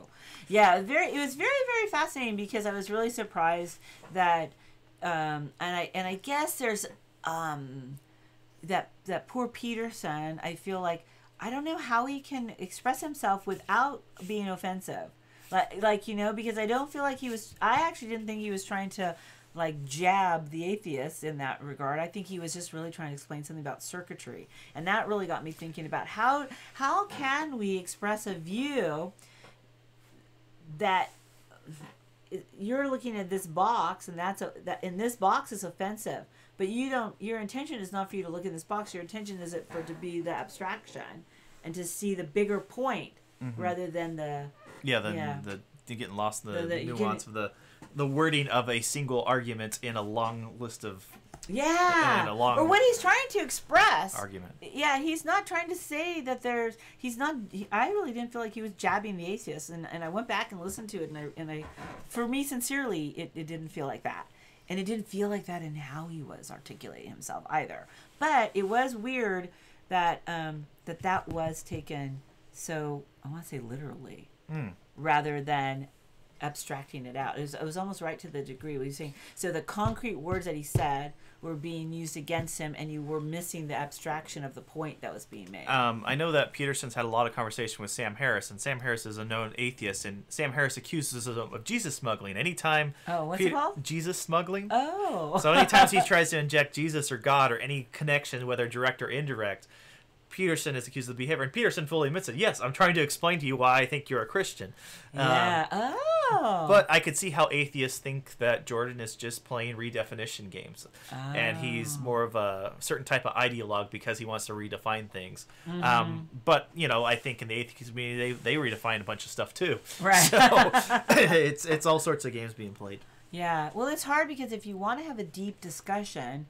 Yeah, it was very, very fascinating, because I was really surprised that and I guess there's that poor Peterson, I feel like I don't know how he can express himself without being offensive. Like because I don't feel like I actually didn't think he was trying to like jab the atheists in that regard. I think he was just really trying to explain something about circuitry. And that really got me thinking about how can we express a view that you're looking at this box, and that in this box is offensive, but your intention is not for you to look at this box. Your intention is for it to be the abstraction and to see the bigger point, rather than the getting lost in the nuance of the wording of a single argument in a long list of or what he's trying to express argument. Yeah, he's not trying to say that I really didn't feel like he was jabbing the atheists, and I went back and listened to it, and I for me, sincerely, it didn't feel like that, and it didn't feel like that in how he was articulating himself either. But it was weird that that was taken so, I want to say, literally, rather than abstracting it out. It was almost right to the degree what he's saying. So the concrete words that he said were being used against him, and you were missing the abstraction of the point that was being made. I know that Peterson's had a lot of conversation with Sam Harris, and Sam Harris is a known atheist, and Sam Harris accuses him of Jesus smuggling. Anytime... Oh, what's it called? Jesus smuggling. Oh. So anytime he tries to inject Jesus or God or any connection, whether direct or indirect, Peterson is accused of the behavior, and Peterson fully admits it. Yes, I'm trying to explain to you why I think you're a Christian. Yeah. Oh. But I could see how atheists think that Jordan is just playing redefinition games. Oh. And he's more of a certain type of ideologue because he wants to redefine things. Mm-hmm. But, you know, I think in the atheist community, they redefine a bunch of stuff too. Right. So it's all sorts of games being played. Yeah. Well, it's hard because if you want to have a deep discussion,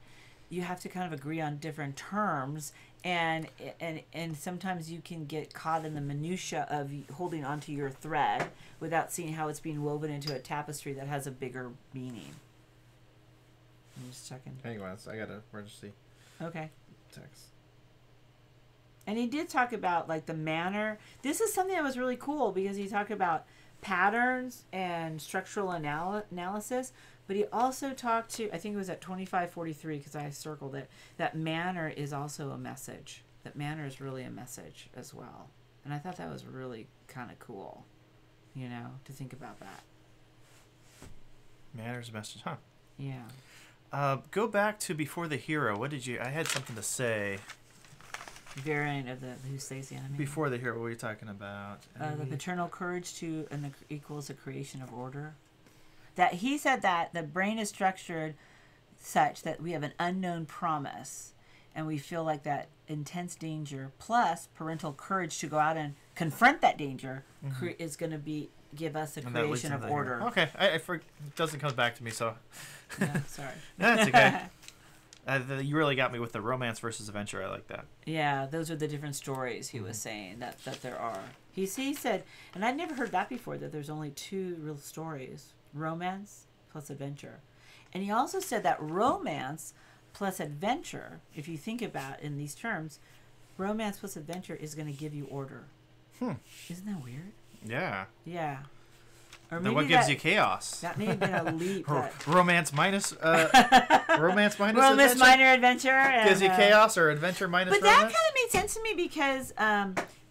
you have to kind of agree on different terms. And sometimes you can get caught in the minutia of holding onto your thread without seeing how it's being woven into a tapestry that has a bigger meaning. I'm just checking. Hang on, I got an emergency Okay. text. And he did talk about like the manner. This is something that was really cool because he talked about patterns and structural analysis. But he also talked to, I think it was at 2543 because I circled it, that manner is also a message. That manner is really a message as well. And I thought that was really kind of cool, you know, to think about that. Manner is a message, huh? Yeah. Go back to before the hero. What did you, I had something to say. Variant of the who slays the enemy. Before the hero, what were you talking about? The paternal courage to and equals a creation of order. That he said that the brain is structured such that we have an unknown promise and we feel like that intense danger plus parental courage to go out and confront that danger is going to give us a creation of order. Hero. Okay, it doesn't come back to me, so. Yeah, sorry. That's okay. You really got me with the romance versus adventure. I like that. Yeah, those are the different stories he was saying that there are. He said, and I'd never heard that before, that there's only two real stories. Romance plus adventure. And he also said that romance plus adventure, if you think about it in these terms, romance plus adventure is going to give you order. Isn't that weird? Yeah. Yeah. Or then what gives you chaos? That may have been a leap. Romance minus romance minus romance adventure? minor adventure. Gives you chaos, or adventure minus but romance? But that kind of made sense to me because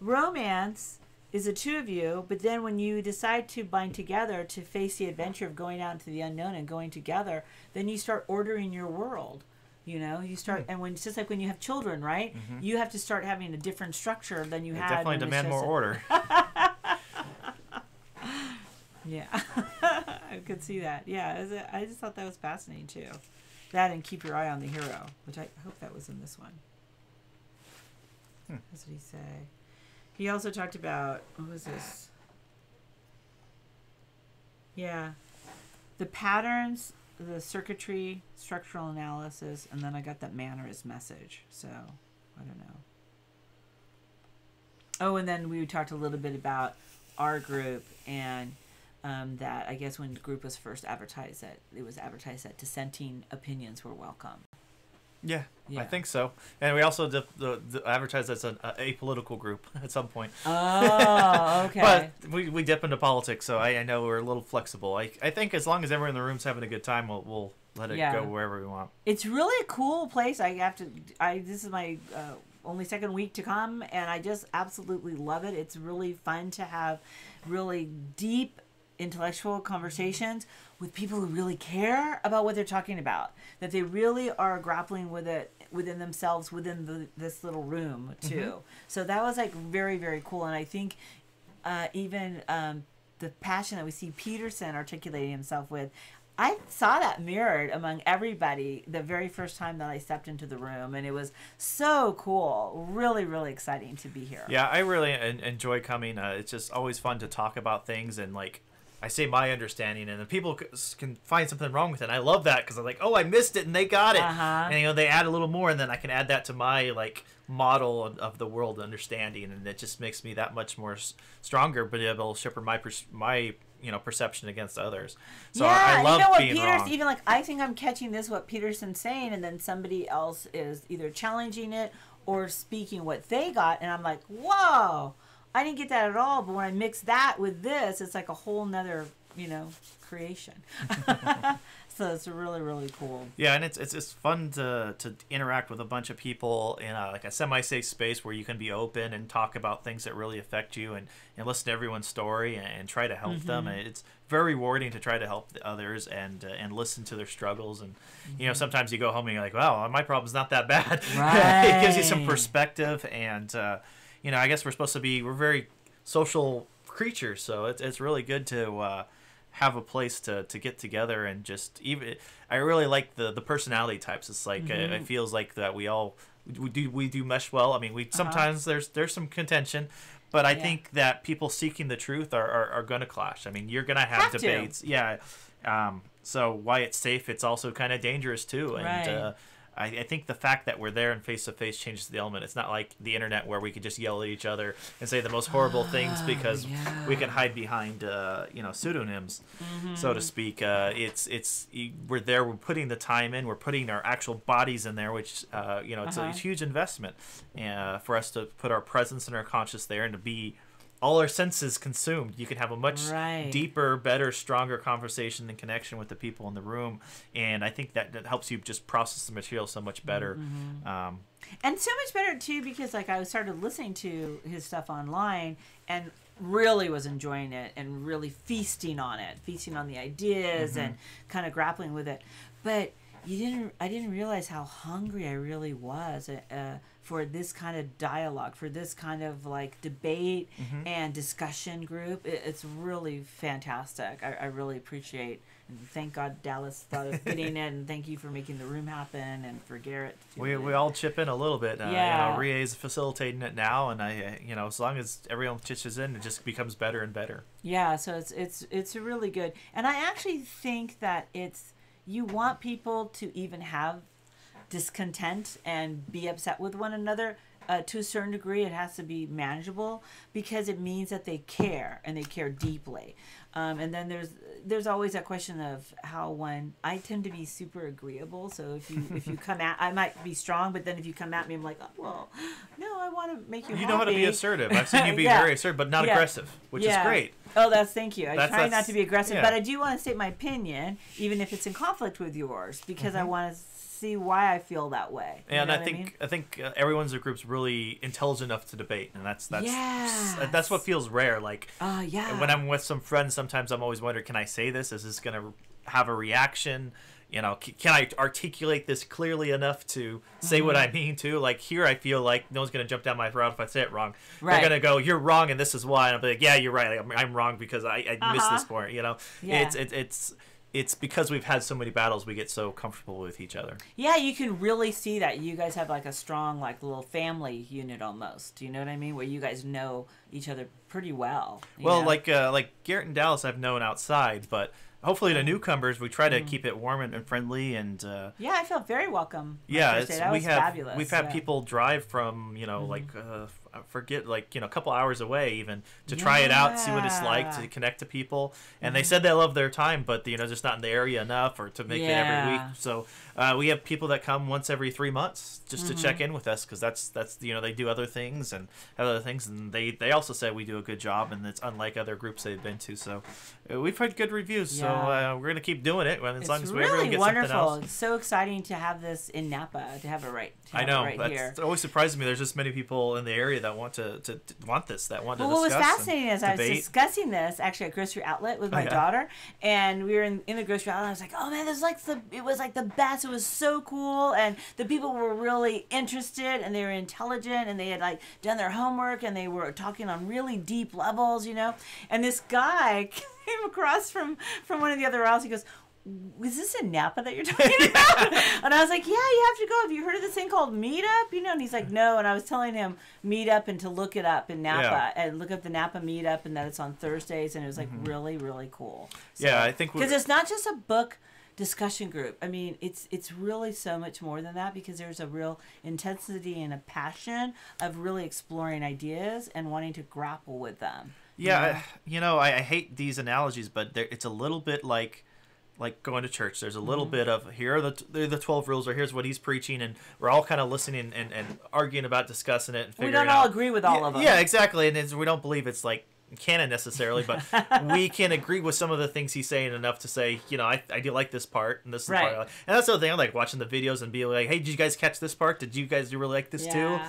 romance is the two of you, but then when you decide to bind together to face the adventure of going out into the unknown and going together, then you start ordering your world. You know, you start, and when it's just like when you have children, right? You have to start having a different structure than you had. Definitely demand more order. Yeah, I could see that. Yeah, I just thought that was fascinating too. That and keep your eye on the hero, which I hope that was in this one. What did he say? He also talked about, what was this? Yeah. The patterns, the circuitry, structural analysis, and then I got that mannerist message. So, I don't know. Oh, and then we talked a little bit about our group and that I guess when the group was first advertised, that it was advertised that dissenting opinions were welcome. Yeah, I think so. And we also advertised as an apolitical group at some point. Oh, okay. But we dip into politics, so I know we're a little flexible. I think as long as everyone in the room's having a good time, we'll let it go wherever we want. It's really a cool place. This is my only second week to come, and I just absolutely love it. It's really fun to have really deep intellectual conversations with people who really care about what they're talking about, that they really are grappling with it within themselves, within this little room too. So that was like very, very cool. And I think even the passion that we see Peterson articulating himself with, I saw that mirrored among everybody the very first time that I stepped into the room, and it was so cool. Really, really exciting to be here. Yeah, I really enjoy coming. It's just always fun to talk about things, and like I say my understanding, and then people can find something wrong with it. And I love that because I'm like, oh, I missed it, and they got it. And they add a little more, and then I can add that to my like model of the world understanding, and it just makes me that much more stronger, but able to shepherd my perception against others. So I love being wrong. Even like I think I'm catching what Peterson's saying, and then somebody else is either challenging it or speaking what they got, and I'm like, whoa, I didn't get that at all. But when I mix that with this, it's like a whole nother, creation. So it's really, really cool. Yeah, and it's fun to interact with a bunch of people in like a semi-safe space where you can be open and talk about things that really affect you and listen to everyone's story and try to help them. And it's very rewarding to try to help the others and listen to their struggles. And sometimes you go home and you're like, wow, my problem's not that bad. Right. It gives you some perspective, and I guess we're very social creatures, so it's really good to have a place to get together and just even. I really like the personality types. It's like it feels like that we do mesh well. I mean, we sometimes there's some contention. But I think that people seeking the truth are going to clash. I mean, you're going to have debates. Yeah. So why it's safe, it's also kind of dangerous too. And I think the fact that we're there and face-to-face changes the element. It's not like the internet where we could just yell at each other and say the most horrible things because we can hide behind, pseudonyms, so to speak. We're there. We're putting the time in. We're putting our actual bodies in there, which, it's a huge investment for us to put our presence and our conscious there and to be all our senses consumed. You can have a much deeper, better, stronger conversation and connection with the people in the room, and I think that helps you just process the material so much better. And so much better too, because like I started listening to his stuff online and really was enjoying it and really feasting on the ideas and kind of grappling with it. But I didn't realize how hungry I really was for this kind of dialogue, for this kind of like debate and discussion group. It's really fantastic. I really appreciate, and thank God Dallas thought of getting it, and thank you for making the room happen, and for Garrett. We all chip in a little bit. Rie is facilitating it now, and as long as everyone pitches in, it just becomes better and better. Yeah, so it's really good, and I actually think that you want people to even have discontent and be upset with one another. To a certain degree, it has to be manageable because it means that they care and they care deeply. And then there's always that question of how I tend to be super agreeable. So if you come at, I might be strong, but then if you come at me, I'm like, oh, well, no, I want to make you happy. You know how to be assertive. I've seen you be very assertive, but not aggressive, which is great. Oh, thank you. I try not to be aggressive, but I do want to state my opinion, even if it's in conflict with yours, because I want to see why I feel that way. And I think everyone's group's really intelligent enough to debate, and that's what feels rare. Like when I'm with some friends, sometimes I'm always wondering, can I say this? Is this gonna have a reaction? Can I articulate this clearly enough to say what I mean to? Like here, I feel like no one's gonna jump down my throat if I say it wrong. They're gonna go, "You're wrong, and this is why." And I'll be like, "Yeah, you're right. I'm wrong because I missed this point." It's because we've had so many battles, we get so comfortable with each other. Yeah, you can really see that. You guys have like a strong, like little family unit almost. You know what I mean? Where you guys know each other pretty well. Well, like Garrett and Dallas, I've known outside, but hopefully the newcomers, we try to keep it warm and friendly. And I felt very welcome. Yeah, fabulous. We've had people drive from forget a couple hours away even to try it out, see what it's like, to connect to people. And they said they love their time, but just not in the area enough or to make it every week. So we have people that come once every 3 months just to check in with us, because that's they do other things and have other things, and they also say we do a good job, and it's unlike other groups they've been to. So we've had good reviews. So we're gonna keep doing it as long as we really get wonderful. Something else. It's so exciting to have this in Napa, to have it right. I know. Here. It always surprises me. There's just many people in the area that want to want this, that want to discuss. Well, what was fascinating is I was discussing this actually at Grocery Outlet with my daughter, and we were in the grocery outlet. And I was like, "Oh man, it was like the best. It was so cool, and the people were really interested, and they were intelligent, and they had like done their homework, and they were talking on really deep levels, And this guy came across from one of the other aisles. He goes, "Was this in Napa that you're talking about?" And I was like, "Yeah, you have to go. Have you heard of this thing called Meetup?" And he's like, "No." And I was telling him Meetup and to look it up in Napa and look up the Napa Meetup, and that it's on Thursdays, and it was like really, really cool. So, I think because it's not just a book discussion group. I mean, it's really so much more than that, because there's a real intensity and a passion of really exploring ideas and wanting to grapple with them. Yeah, I hate these analogies, but it's a little bit like going to church. There's a little bit of, here are the 12 rules, or here's what he's preaching, and we're all kind of listening and arguing about discussing it and figuring it out. We don't all agree with all of them. Yeah, exactly. And we don't believe it's like canon necessarily, but we can agree with some of the things he's saying enough to say, I do like this part, and this is the part I like. And that's the other thing, I like watching the videos and be like, hey, did you guys catch this part? Did you guys really like this too?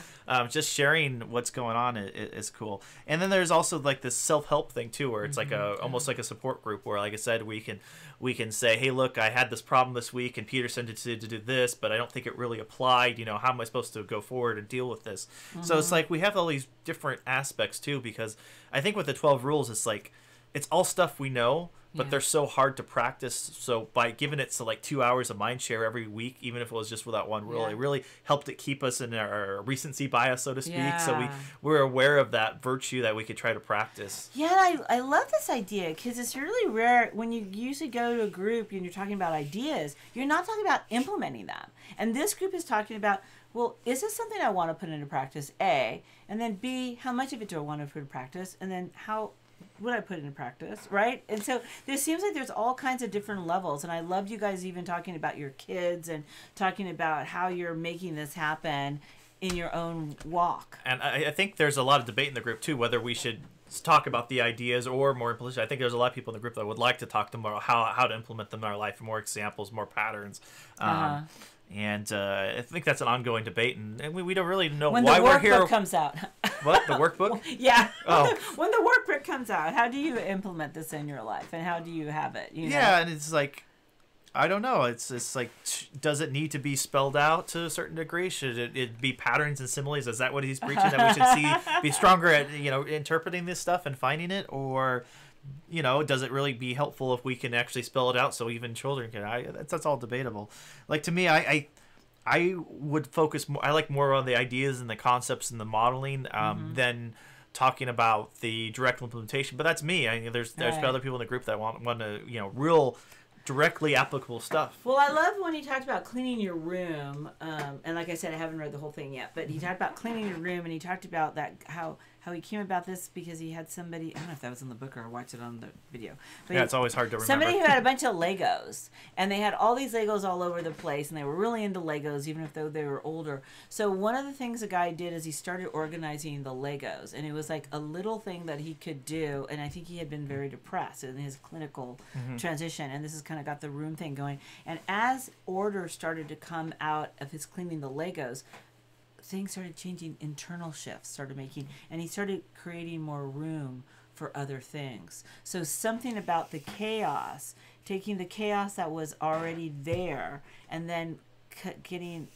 Just sharing what's going on is cool. And then there's also like this self-help thing too, where it's like almost like a support group, where, like I said, we can say, hey, look, I had this problem this week, and Peterson decided to do this, but I don't think it really applied. How am I supposed to go forward and deal with this? So it's like we have all these different aspects too, because I think with the 12 rules, it's like, it's all stuff we know, but they're so hard to practice. So by giving it to like 2 hours of mind share every week, even if it was just without one rule, it really helped it keep us in our recency bias, so to speak. So we're aware of that virtue that we could try to practice. Yeah, I love this idea because it's really rare when you usually go to a group and you're talking about ideas, you're not talking about implementing them. And this group is talking about, well, is this something I want to put into practice, A, and then B, how much of it do I want to put into practice, and then how would I put into practice, right? And so there seems like there's all kinds of different levels, and I loved you guys even talking about your kids and talking about how you're making this happen in your own walk. And I think there's a lot of debate in the group, too, whether we should talk about the ideas or more implementation. I think there's a lot of people in the group that would like to talk to them about how to implement them in our life, more examples, more patterns. And I think that's an ongoing debate, and we don't really know why we're here. When the workbook comes out. What? The workbook? Yeah. Oh. When the workbook comes out, how do you implement this in your life, and how do you have it? You know? And it's like, I don't know. It's like, does it need to be spelled out to a certain degree? Should it be patterns and similes? Is that what he's preaching, that we should be stronger at interpreting this stuff and finding it, or does it really be helpful if we can actually spell it out so even children can? That's all debatable. Like, to me, I would focus more. I like more on the ideas and the concepts and the modeling than talking about the direct implementation. But that's me. I mean, there's other people in the group that want to real directly applicable stuff. Well, I love when he talked about cleaning your room, and like I said, I haven't read the whole thing yet, but he talked about cleaning your room, and he talked about that how he came about this because he had somebody, I don't know if that was in the book or I watched it on the video. But it's always hard to remember. Somebody who had a bunch of Legos, and they had all these Legos all over the place, and they were really into Legos, even if they were older. So one of the things the guy did is he started organizing the Legos, and it was like a little thing that he could do, and I think he had been very depressed in his clinical transition, and this has kind of got the room thing going. And as order started to come out of his cleaning the Legos, things started changing, internal shifts started making, and he started creating more room for other things. So something about the chaos, taking the chaos that was already there and then getting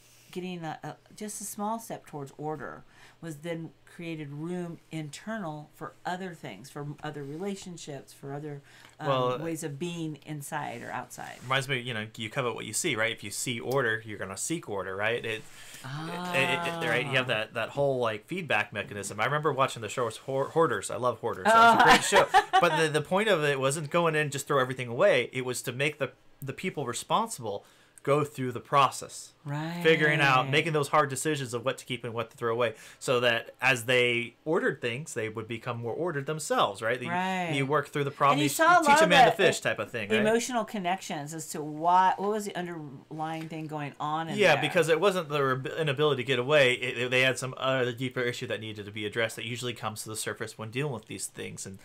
just a small step towards order, was then created room internal for other things, for other relationships, for other ways of being inside or outside. Reminds me, you covet what you see, right? If you see order, you're going to seek order, right? Right? You have that whole like feedback mechanism. I remember watching the show Hoarders. I love Hoarders. It's a great show. But the point of it wasn't going in and just throw everything away. It was to make the people responsible go through the process, right? Figuring out, making those hard decisions of what to keep and what to throw away, so that as they ordered things, they would become more ordered themselves, right? You work through the problem, you teach a man to fish type of thing, right? Emotional connections as to what was the underlying thing going on in there. Because it wasn't their inability to get away. They had some other deeper issue that needed to be addressed that usually comes to the surface when dealing with these things. And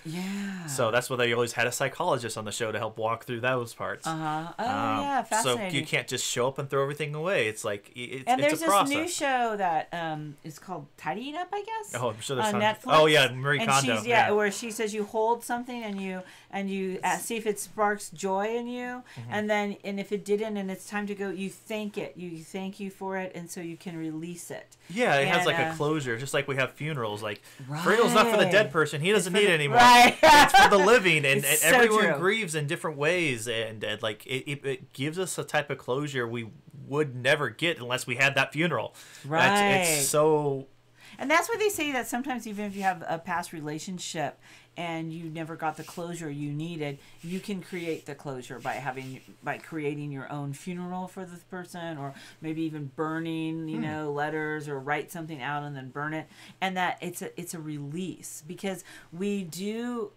so that's why they always had a psychologist on the show to help walk through those parts. Fascinating. So you can't just show up and throw everything away. It's like it's and there's a process. This new show that is called Tidying Up, I guess. Oh, I'm sure there's on Netflix. Oh yeah, Marie Kondo. Where she says you hold something and you see if it sparks joy in you, and if it didn't and it's time to go, you thank it. You thank you for it, and so you can release it. Yeah, it has like a closure, just like we have funerals. Like funeral's not for the dead person; he doesn't need it anymore. Right. It's for the living, and so everyone true. grieves in different ways, and like it gives us a type of closure we would never get unless we had that funeral. Right. It's so. And that's why they say that sometimes even if you have a past relationship and you never got the closure you needed, you can create the closure by creating your own funeral for this person, or maybe even burning, letters, or write something out and then burn it. And that it's a release, because we're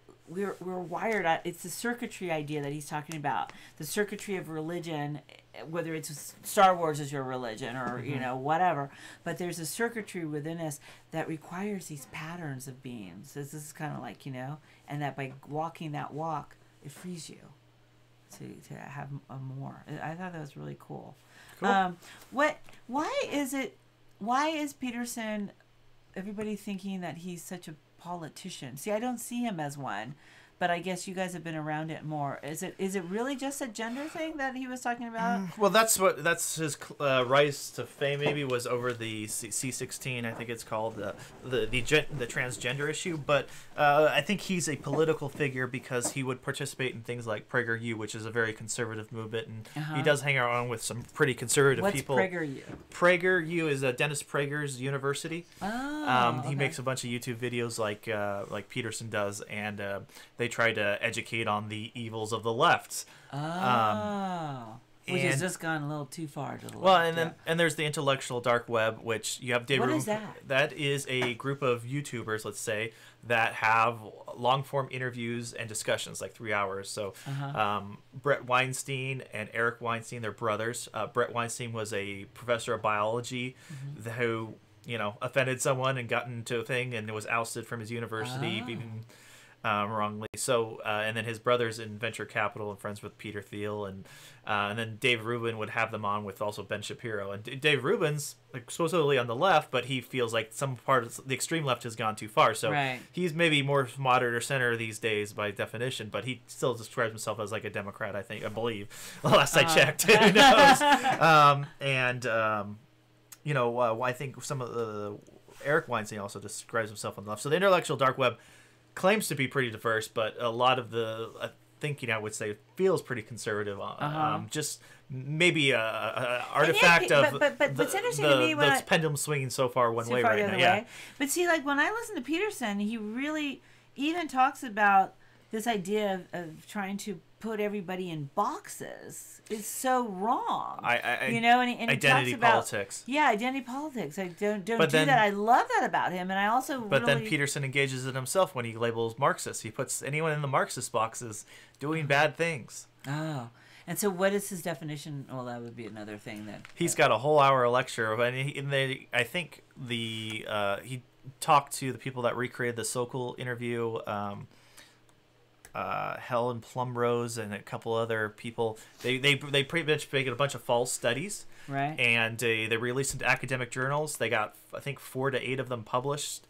wired at, it's the circuitry idea that he's talking about, the circuitry of religion, whether it's Star Wars is your religion or whatever, but there's a circuitry within us that requires these patterns of being. So this is kind of like, and that by walking that walk, it frees you to have a more. I thought that was really cool. Why is Peterson, everybody thinking that he's such a politician? See, I don't see him as one, but I guess you guys have been around it more. Is it really just a gender thing that he was talking about? Well, that's his rise to fame. Maybe was over the C16, I think it's called, the transgender issue. But I think he's a political figure because he would participate in things like PragerU, which is a very conservative movement, and he does hang around with some pretty conservative people. What's PragerU? PragerU is Dennis Prager's university. Oh, he makes a bunch of YouTube videos like Peterson does, and they try to educate on the evils of the left. Which has just gone a little too far to the left. Well, and there's the intellectual dark web, which you have Dave. What is that? That is a group of YouTubers, let's say, that have long form interviews and discussions, like 3 hours. So Brett Weinstein and Eric Weinstein, they're brothers. Brett Weinstein was a professor of biology who, offended someone and got into a thing and was ousted from his university, even wrongly. So, and then his brother's in venture capital and friends with Peter Thiel, and then Dave Rubin would have them on with also Ben Shapiro. And Dave Rubin's supposedly on the left, but he feels like some part of the extreme left has gone too far. So he's maybe more moderate or center these days by definition, but he still describes himself as like a Democrat, I believe. Last I checked. Who knows? I think some of the Eric Weinstein also describes himself on the left. So the intellectual dark web claims to be pretty diverse, but a lot of the thinking, I would say, feels pretty conservative. Just maybe a artifact of but what's interesting to me when the pendulum swinging so far one way right now. Yeah. But see, like when I listen to Peterson, he really even talks about this idea of trying to put everybody in boxes is so wrong. And he identity talks about, politics. Yeah, identity politics. I don't do that. I love that about him, and I also. But then Peterson engages it himself when he labels Marxists. He puts anyone in the Marxist boxes doing bad things. Oh. And so, what is his definition? Well, that would be another thing that he's got a whole hour lecture, and I think he talked to the people that recreated the Sokol interview. Helen Plumrose and a couple other people. They pretty much made a bunch of false studies, right? And they released into academic journals. They got, I think, 4 to 8 of them published,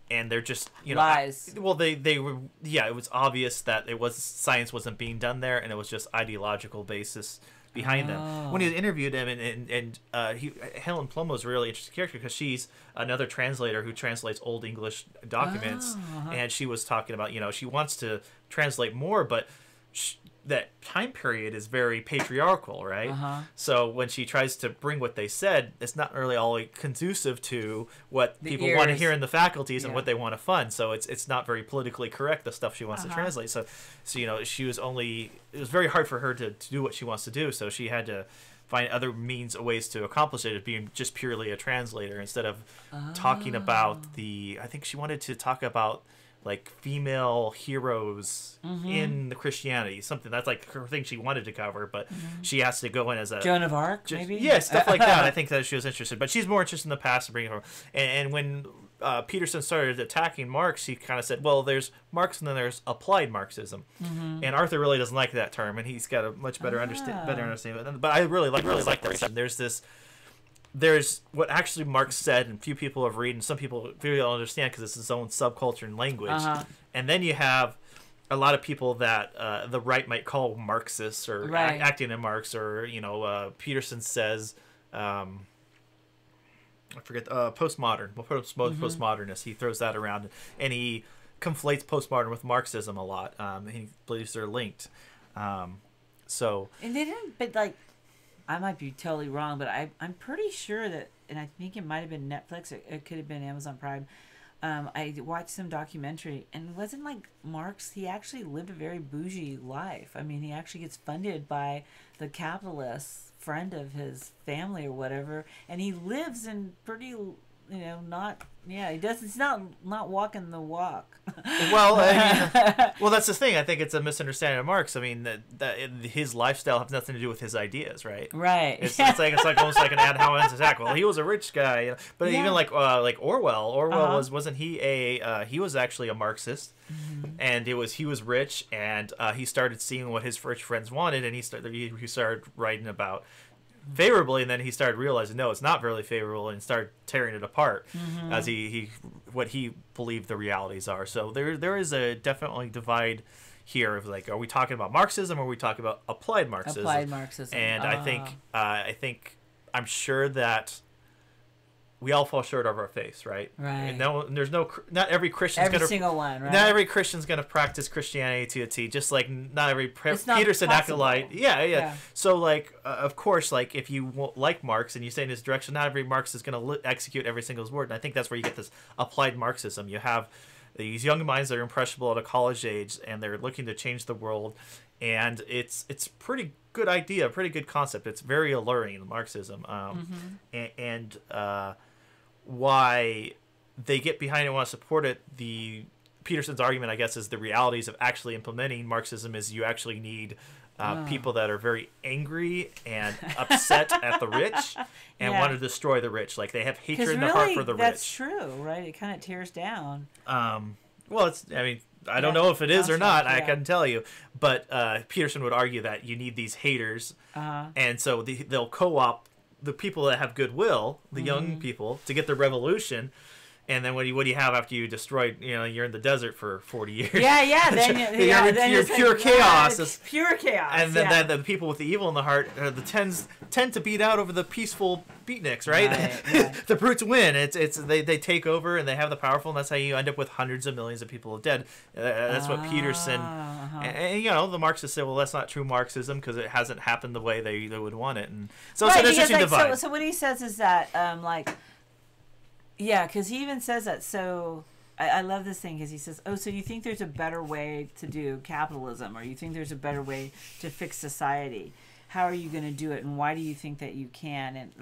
and they're just lies. Well, they were it was obvious that science wasn't being done there, and it was just ideological basis behind them. When he interviewed him, Helen Plum was a really interesting character because she's another translator who translates old English documents, and she was talking about she wants to translate more, but that time period is very patriarchal, right? So when she tries to bring what they said, it's not really all conducive to what people want to hear in the faculties and what they want to fund. So it's not very politically correct, the stuff she wants to translate. So she was it was very hard for her to do what she wants to do. So she had to find other ways to accomplish it, as being just purely a translator instead of talking about I think she wanted to talk about like female heroes in the Christianity, something that's like her thing she wanted to cover, but she has to go in as a Joan of Arc, maybe, stuff like that. I think that she was interested, but she's more interested in the past and bringing her. And when Peterson started attacking Marx, he kind of said, well, there's Marx and then there's applied Marxism, and Arthur really doesn't like that term, and he's got a much better understanding. But I really like that. There's what actually Marx said, and few people have read, and some people really don't understand because it's his own subculture and language. And then you have a lot of people that the right might call Marxists or acting in Marx, or Peterson says, I forget, postmodern. We'll put postmodernist. He throws that around, and he conflates postmodern with Marxism a lot. He believes they're linked. And they didn't, but like. I might be totally wrong, but I'm pretty sure that, and I think it might have been Netflix, it could have been Amazon Prime. I watched some documentary, and it wasn't like Marx. He actually lived a very bougie life. I mean, he actually gets funded by the capitalist friend of his family or whatever, and he lives in pretty, he does. He's not walking the walk. Well, that's the thing. I think it's a misunderstanding of Marx. I mean, that his lifestyle has nothing to do with his ideas, right? Right. It's like almost like an ad hominem attack. Well, he was a rich guy, but even like Orwell. Orwell wasn't he he was actually a Marxist, and he was rich, and he started seeing what his rich friends wanted, and he started writing about favorably, and then he started realizing no, it's not really favorable, and started tearing it apart as he what he believed the realities are. So there is a definitely divide here of like, are we talking about Marxism or are we talking about applied Marxism? Applied Marxism. And I think I'm sure that we all fall short of our faith, right? Right. And there's not every Christian's every single one, right? Not every Christian's gonna practice Christianity to a T. Just like not every Peterson acolyte. Yeah. So like, of course, like if you like Marx and you stay in his direction, not every Marx is gonna execute every single word. And I think that's where you get this applied Marxism. You have these young minds that are impressionable at a college age, and they're looking to change the world. And it's pretty good idea, pretty good concept. It's very alluring, Marxism, and why they get behind it and want to support it. The Peterson's argument, I guess, is the realities of actually implementing Marxism is you actually need people that are very angry and upset at the rich and want to destroy the rich. Like they have hatred in their heart for the rich. That's true, right? It kind of tears down. Well, I don't know if it is or not. I couldn't tell you. But Peterson would argue that you need these haters. And so they'll co-opt the people that have goodwill, the young people, to get the revolution. And then what do you have after you destroyed? You're in the desert for 40 years. Yeah. Then you're pure chaos. It's pure chaos. And then the people with the evil in the heart, tend to beat out over the peaceful beatniks, right? The brutes win. They take over and they have the powerful, and that's how you end up with hundreds of millions of people dead. That's what Peterson and the Marxists say. Well, that's not true Marxism because it hasn't happened the way they would want it. And so it's an interesting divide. So what he says is that yeah, because he even says that. So I love this thing because he says, oh, so you think there's a better way to do capitalism, or you think there's a better way to fix society? How are you going to do it, and why do you think that you can? And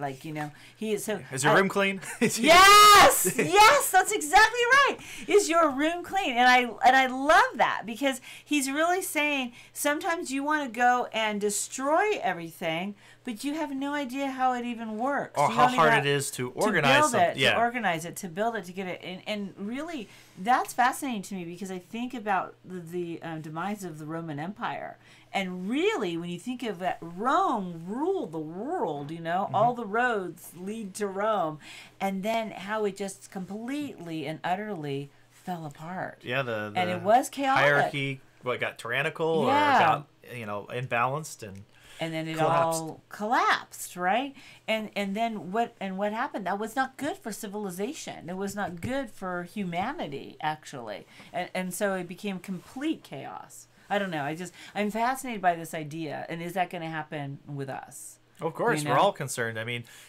he is so. Is your room clean? Yes, that's exactly right. Is your room clean? And I love that because he's really saying sometimes you want to go and destroy everything, but you have no idea how it even works. Or how hard it is to organize it. To organize it, to build it, to get it. And really, that's fascinating to me because I think about the demise of the Roman Empire. And really, when you think of that, Rome ruled the world, all the roads lead to Rome. And then how it just completely and utterly fell apart. Yeah, and it was chaotic. Hierarchy, got tyrannical or got, imbalanced and then it collapsed. all collapsed, right? And then what happened? That was not good for civilization. It was not good for humanity, actually. And so it became complete chaos. I don't know. I'm fascinated by this idea. And is that going to happen with us? Of course, we're all concerned.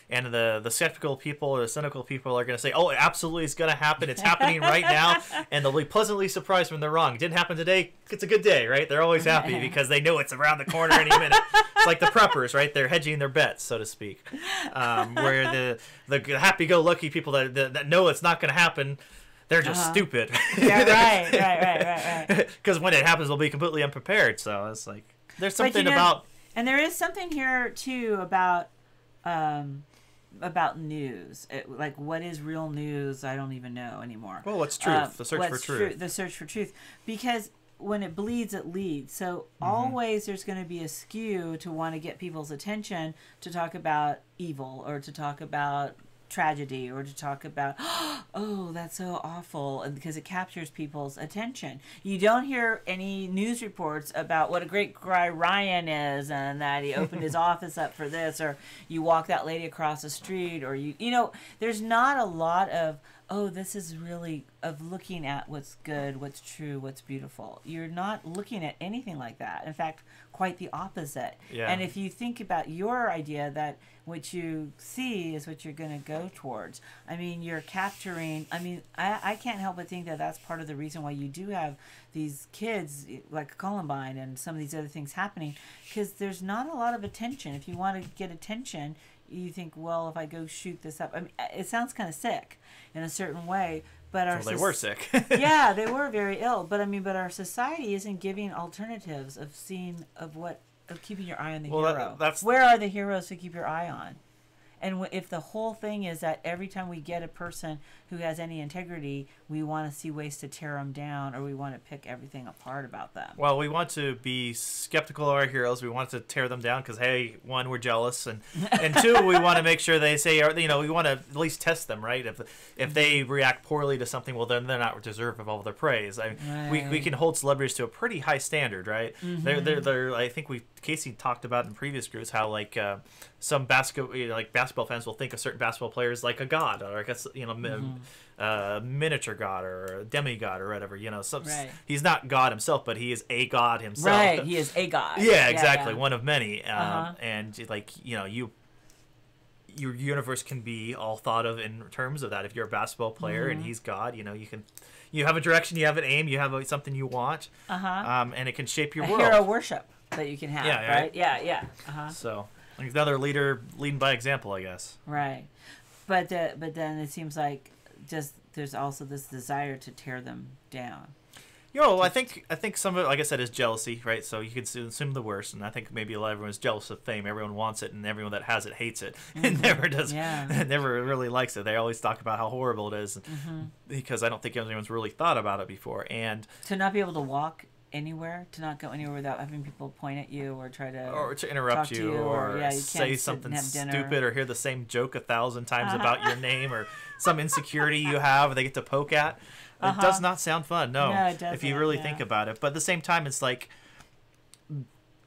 And the skeptical people or the cynical people are going to say, oh, absolutely, it's going to happen. It's happening right now. And they'll be pleasantly surprised when they're wrong. It didn't happen today. It's a good day, right? They're always happy because they know it's around the corner any minute. It's like the preppers, right? They're hedging their bets, so to speak. Where the happy-go-lucky people that know it's not going to happen, they're just stupid. Yeah, right. Because when it happens, they'll be completely unprepared. So it's like there's something about. And there is something here too about news. Like what is real news? I don't even know anymore. Well, what's truth? The search for truth. The search for truth. Because when it bleeds, it leads. So always there's going to be a skew to want to get people's attention to talk about evil or to talk about tragedy or to talk about, oh, that's so awful, and because it captures people's attention. You don't hear any news reports about what a great guy Ryan is and that he opened his office up for this, or you walk that lady across the street, or there's not a lot of, oh, this is really of looking at what's good, what's true, what's beautiful. You're not looking at anything like that. In fact, quite the opposite. Yeah. And if you think about your idea that what you see is what you're going to go towards, you're capturing, I can't help but think that that's part of the reason why you do have these kids like Columbine and some of these other things happening, because there's not a lot of attention. If you want to get attention, you think, well, if I go shoot this up, it sounds kind of sick in a certain way, but they were sick. Yeah, they were very ill, but our society isn't giving alternatives of keeping your eye on the hero. That's... Where are the heroes to keep your eye on? And if the whole thing is that every time we get a person who has any integrity, we want to see ways to tear them down, or we want to pick everything apart about them. Well, we want to be skeptical of our heroes. We want to tear them down because, hey, one, we're jealous, and two, we want to make sure they say, we want to at least test them, right? If they react poorly to something, well, then they're not deserving of all their praise. We can hold celebrities to a pretty high standard, right? They're I think Casey talked about in previous groups how some basketball fans will think of certain basketball players like a god, or miniature god or a demigod or whatever. He's not God himself, but he is a god himself. Right, he is a god. Yeah, exactly, one of many. And your universe can be all thought of in terms of that. If you're a basketball player and he's God, you have a direction, you have an aim, you have something you want, and it can shape your world. Hero worship that you can have, right? Yeah. So another leader leading by example, I guess. Right, but then it seems like just there's also this desire to tear them down. I think some of it, like I said, is jealousy, right? So you could assume the worst, and I think maybe everyone's jealous of fame. Everyone wants it, and everyone that has it hates it, and never really likes it. They always talk about how horrible it is, because I don't think anyone's really thought about it before. And to not be able to walk anywhere, to not go anywhere without having people point at you or try to interrupt you, or say something stupid, or hear the same joke 1,000 times about your name, or some insecurity you have they get to poke at. It does not sound fun, no it doesn't, if you really think about it. But at the same time, it's like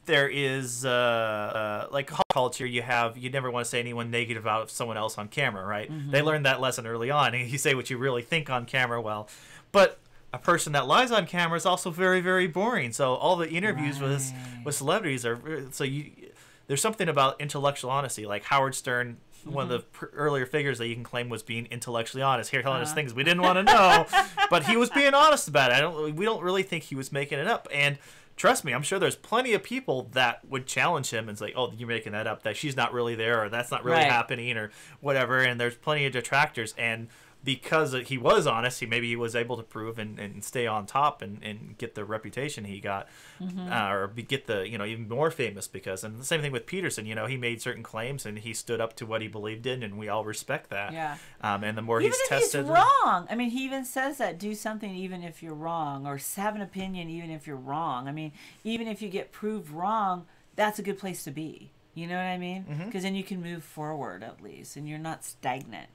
there is like culture. You never want to say anyone negative about someone else on camera, right? They learned that lesson early on. And you say what you really think on camera, but a person that lies on camera is also very, very boring. So all the interviews with celebrities there's something about intellectual honesty, like Howard Stern. One of the earlier figures that you can claim was being intellectually honest, here telling us things we didn't want to know, but he was being honest about it. We don't really think he was making it up. And trust me, I'm sure there's plenty of people that would challenge him and say, "Oh, you're making that up. That she's not really there, or that's not really happening, or whatever." And there's plenty of detractors. And because he was honest, he was able to prove and stay on top and get the reputation he got, or get the even more famous because. And the same thing with Peterson. He made certain claims and he stood up to what he believed in, and we all respect that. Yeah. And the more even he's if tested, he's wrong. I mean, he even says that do something even if you're wrong, or have an opinion even if you're wrong. I mean, even if you get proved wrong, that's a good place to be. You know what I mean? Because then you can move forward at least, and you're not stagnant.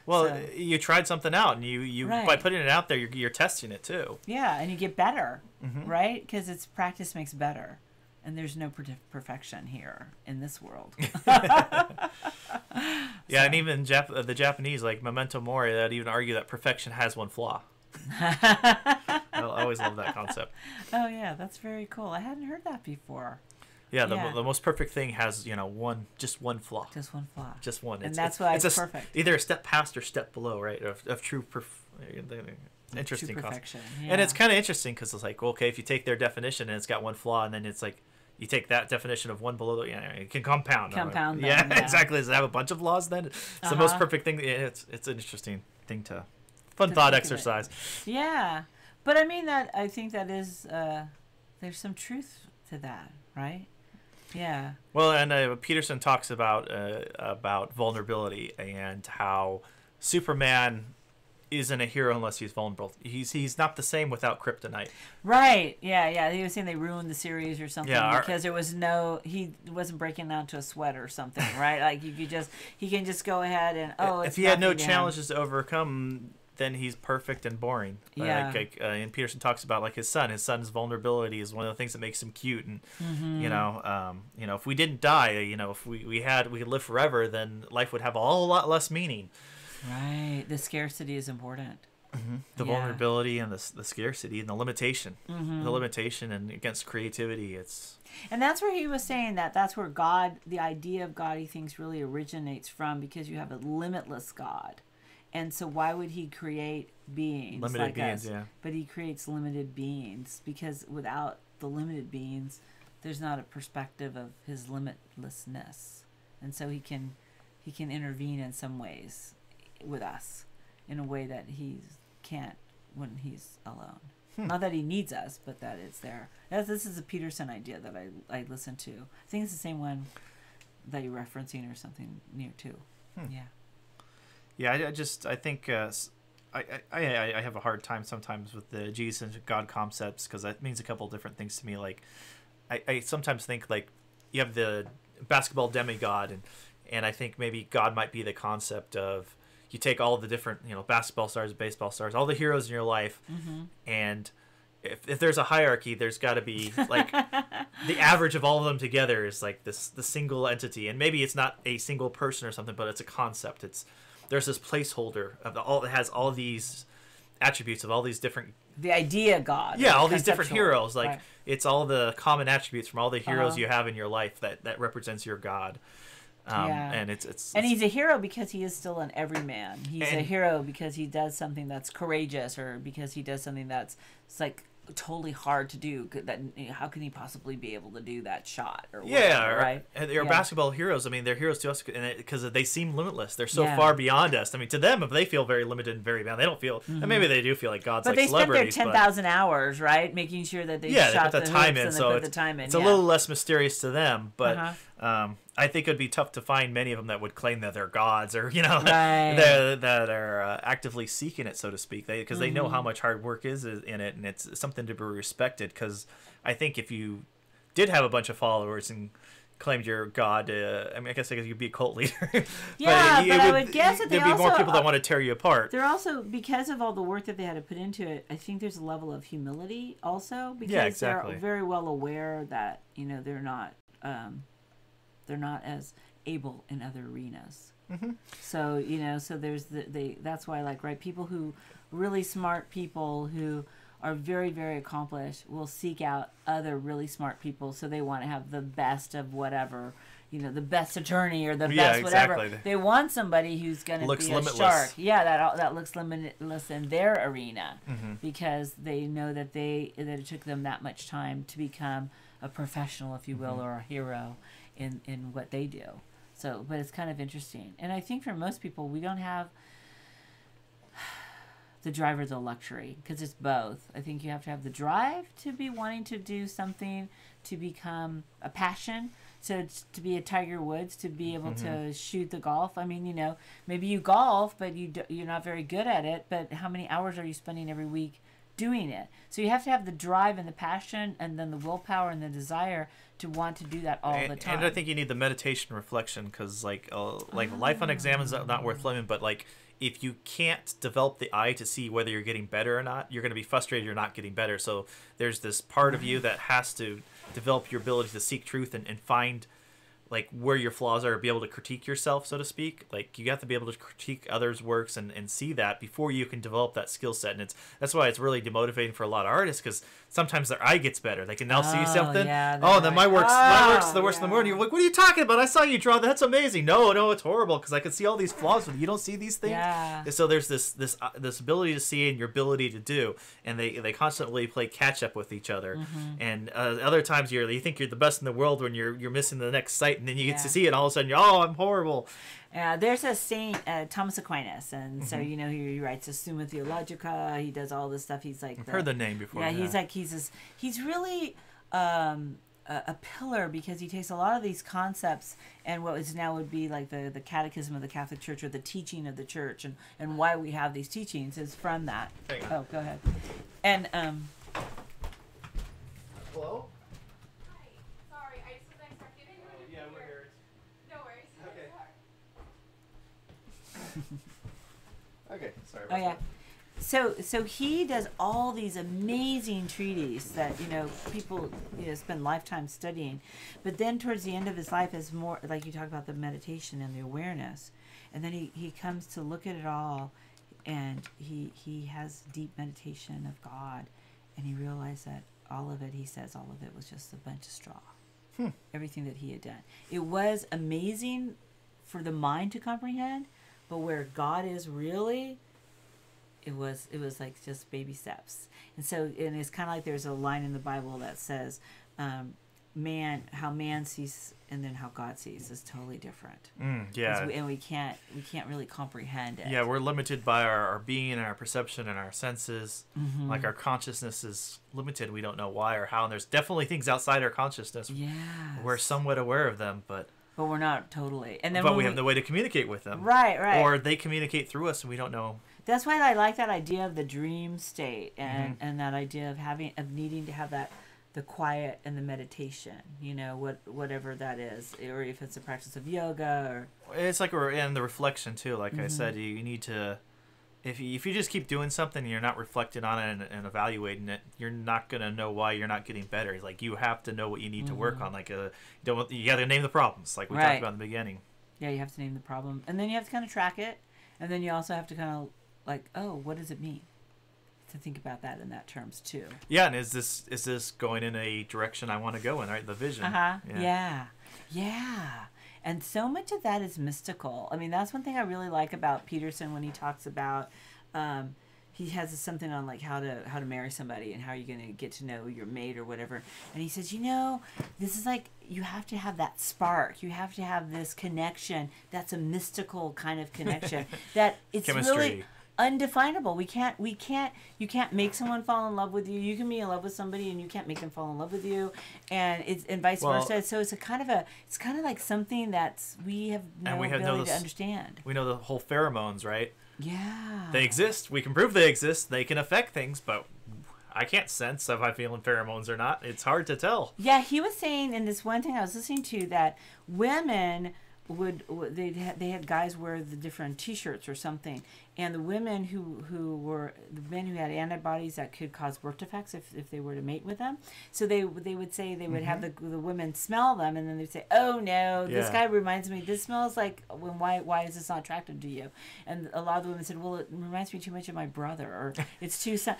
Well, you tried something out, and you by putting it out there, you're testing it too. Yeah, and you get better, right? Because it's practice makes better, and there's no perfection here in this world. And even the Japanese, like Memento Mori, that even argue that perfection has one flaw. I always love that concept. Oh yeah, that's very cool. I hadn't heard that before. Yeah, the most perfect thing has just one flaw. Just one flaw. Just one. And that's why it's perfect. Either a step past or step below, right? Of true interesting true perfection. Yeah. And it's kind of interesting because it's like, okay, if you take their definition and it's got one flaw, and then it's like you take that definition of one below, it can compound. Compound. Yeah, exactly. Does it have a bunch of flaws then? It's the most perfect thing. It's an interesting thing fun thought exercise. Yeah, but I think that is there's some truth to that, right? Yeah. Well, and Peterson talks about vulnerability and how Superman isn't a hero unless he's vulnerable. He's not the same without kryptonite. Right. Yeah. He was saying they ruined the series or something because there was he wasn't breaking down to a sweat or something, right? Like he can just go ahead and if he had no challenges to overcome, then he's perfect and boring. Yeah. And Peterson talks about his son. His son's vulnerability is one of the things that makes him cute. And if we didn't die, if we could live forever, then life would have a whole lot less meaning. Right. The scarcity is important. The vulnerability and the scarcity and the limitation. The limitation and against creativity. And that's where he was saying that's where God, the idea of God, he thinks really originates from, because you have a limitless God. And so why would he create beings limited like beings, us? Yeah. But he creates limited beings, because without the limited beings, there's not a perspective of his limitlessness. And so he can intervene in some ways with us in a way that he can't when he's alone. Not that he needs us, but that it's there. This is a Peterson idea that I listened to. I think it's the same one that you're referencing or something near to. Yeah. Yeah, I think I have a hard time sometimes with the Jesus and God concepts, because that means a couple different things to me. Like, I sometimes think, like, you have the basketball demigod, and I think maybe God might be the concept of, you take all the different, basketball stars, baseball stars, all the heroes in your life, and if there's a hierarchy, there's got to be, like, the average of all of them together is like the single entity, and maybe it's not a single person or something, but it's a concept. There's this placeholder of it has all these attributes of all these different, the idea God, all these different heroes, like, it's all the common attributes from all the heroes you have in your life that represents your God. And and he's a hero because he is still an everyman. He's a hero because he does something that's courageous, or because he does something that's, it's like, totally hard to do. That, how can he possibly be able to do that shot or whatever, right? And they're basketball heroes. I mean, they're heroes to us because they seem limitless. They're so far beyond us. I mean, to them, if they feel very limited and very bound, they don't feel. And maybe they do feel like gods, but like celebrities. But they spent their 10,000 hours, right, making sure that they shot put the time in. So it's a little less mysterious to them, but. I think it'd be tough to find many of them that would claim that they're gods, or that are actively seeking it, so to speak, because they know how much hard work is in it, and it's something to be respected. Because I think if you did have a bunch of followers and claimed you're God, I mean, I guess you'd be a cult leader. but I would guess that there'd be more people that want to tear you apart. They're also, because of all the work that they had to put into it, I think there's a level of humility also, because they're very well aware that they're not as able in other arenas. So so there's that's why, like, right, people who really smart people who are very, very accomplished will seek out other really smart people, so they want to have the best of whatever, the best attorney or the best whatever. They want somebody who's going to be a shark. That looks limitless in their arena, because they know that it took them that much time to become a professional, if you will, or a hero in what they do. So, but it's kind of interesting. And I think for most people, we don't have the drive or the luxury, because it's both. I think you have to have the drive to be wanting to do something, to become a passion, to be a Tiger Woods, to be able to shoot the golf. I mean, maybe you golf, but you're not very good at it, but how many hours are you spending every week doing it? So you have to have the drive and the passion, and then the willpower and the desire to want to do that all the time. And I think you need the meditation reflection, because like life unexamined is not worth living, but like, if you can't develop the eye to see whether you're getting better or not, you're going to be frustrated you're not getting better. So there's this part of you that has to develop your ability to seek truth and find, like, where your flaws are, be able to critique yourself, so to speak. Like, you have to be able to critique others' works and see that before you can develop that skill set. And that's why it's really demotivating for a lot of artists, because sometimes their eye gets better. They can now see something. Then my work's the worst in the morning. You're like, what are you talking about? I saw you draw. That's amazing. No, it's horrible, because I can see all these flaws with you. You don't see these things. And so there's this ability to see and your ability to do, and they constantly play catch up with each other. And other times you think you're the best in the world when you're missing the next sight, and then you get to see it, and all of a sudden I'm horrible. There's a Saint Thomas Aquinas, and so he writes a Summa Theologica. He does all this stuff. He's like, I've heard the name before. He's really a pillar, because he takes a lot of these concepts and what is now would be like the catechism of the Catholic Church, or the teaching of the Church, and why we have these teachings is from that. Oh, go ahead. And hello. Okay, sorry about that. So he does all these amazing treatises that people spend lifetime studying, but then towards the end of his life is more like you talk about the meditation and the awareness, and then he comes to look at it all, and he has deep meditation of God, and he realized that all of it was just a bunch of straw. Everything that he had done, it was amazing for the mind to comprehend, but where God is really, it was like just baby steps. And so, and it's kind of like there's a line in the Bible that says, how man sees and then how God sees is totally different. And we can't really comprehend it. Yeah, we're limited by our being and our perception and our senses. Like, our consciousness is limited. We don't know why or how. And there's definitely things outside our consciousness. We're somewhat aware of them, but But we're not totally. And then but we have no way to communicate with them. Right, right. Or they communicate through us and we don't know. That's why I like that idea of the dream state and that idea of needing to have the quiet and the meditation, whatever that is, or if it's a practice of yoga or. It's like we're in the reflection too. Like I said, you need to. If you just keep doing something and you're not reflecting on it and evaluating it, you're not gonna know why you're not getting better. It's like you have to know what you need to work on. Like you gotta name the problems, like we talked about in the beginning. Yeah, you have to name the problem, and then you have to kind of track it, and then you also have to kind of like, oh, what does it mean? To think about that in that terms too. Yeah, and is this going in a direction I want to go in? Right, the vision. Yeah. And so much of that is mystical. I mean, that's one thing I really like about Peterson when he talks about, he has something on like how to marry somebody and how you're going to get to know your mate or whatever. And he says, this is like, you have to have that spark. You have to have this connection. That's a mystical kind of connection that it's Chemistry. Really undefinable. You can't make someone fall in love with you. You can be in love with somebody and you can't make them fall in love with you, and vice versa. So it's kind of like something that's we have no ability to understand. We know the whole pheromones, right? Yeah, they exist. We can prove they exist. They can affect things, but I can't sense if I'm feeling pheromones or not. It's hard to tell. Yeah, he was saying in this one thing I was listening to that women they had guys wear the different T-shirts or something, and the women who had antibodies that could cause birth defects if they were to mate with them. So they would say they would have the women smell them, and then they'd say, "Oh no, this guy reminds me. This smells like why is this not attractive to you?" And a lot of the women said, "Well, it reminds me too much of my brother, or it's too so."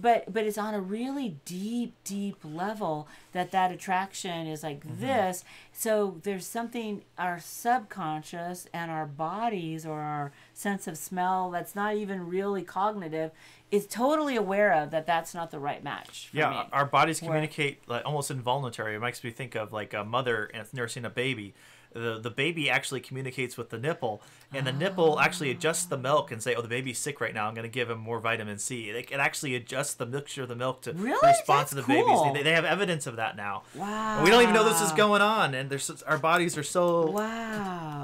But it's on a really deep level that attraction is like this. So there's something our subconscious and our bodies or our sense of smell that's not even really cognitive is totally aware of that's not the right match for me. Our bodies communicate like almost involuntary. It makes me think of like a mother nursing a baby. The baby actually communicates with the nipple, and the nipple actually adjusts the milk and say, "Oh, the baby's sick right now. I'm going to give him more vitamin C." It actually adjusts the mixture of the milk to respond to the babies. They have evidence of that now. Wow! And we don't even know this is going on, and our bodies are so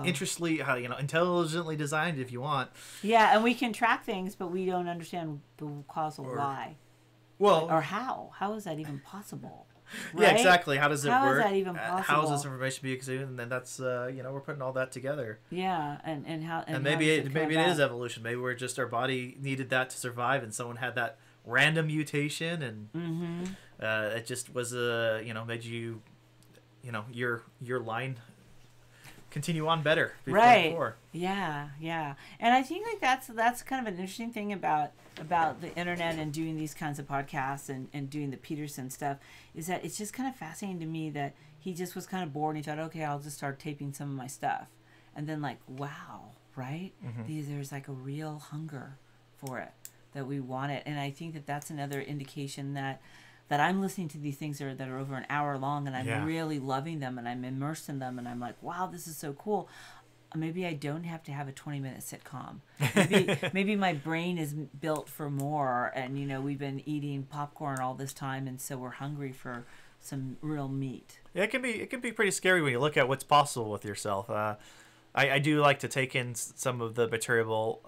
interestingly, intelligently designed, if you want. Yeah, and we can track things, but we don't understand the causal why. Well, or how? How is that even possible? Right? Yeah, exactly. How does it work? How is that even possible? How is this information being consumed? And then that's we're putting all that together. Yeah, and how and maybe it is evolution. Maybe we're just our body needed that to survive, and someone had that random mutation, and it just was made you, your line continue on better before. Yeah. And I think like that's kind of an interesting thing about the internet and doing these kinds of podcasts and doing the Peterson stuff is that it's just kind of fascinating to me that he just was kind of bored and he thought, okay, I'll just start taping some of my stuff, and then like, wow, right? There's like a real hunger for it, that we want it. And I think that's another indication that I'm listening to these things that are over an hour long, and I'm really loving them, and I'm immersed in them, and I'm like, wow, this is so cool. Maybe I don't have to have a 20-minute sitcom. Maybe my brain is built for more, and we've been eating popcorn all this time, and so we're hungry for some real meat. Yeah, it can be pretty scary when you look at what's possible with yourself. I do like to take in some of the material,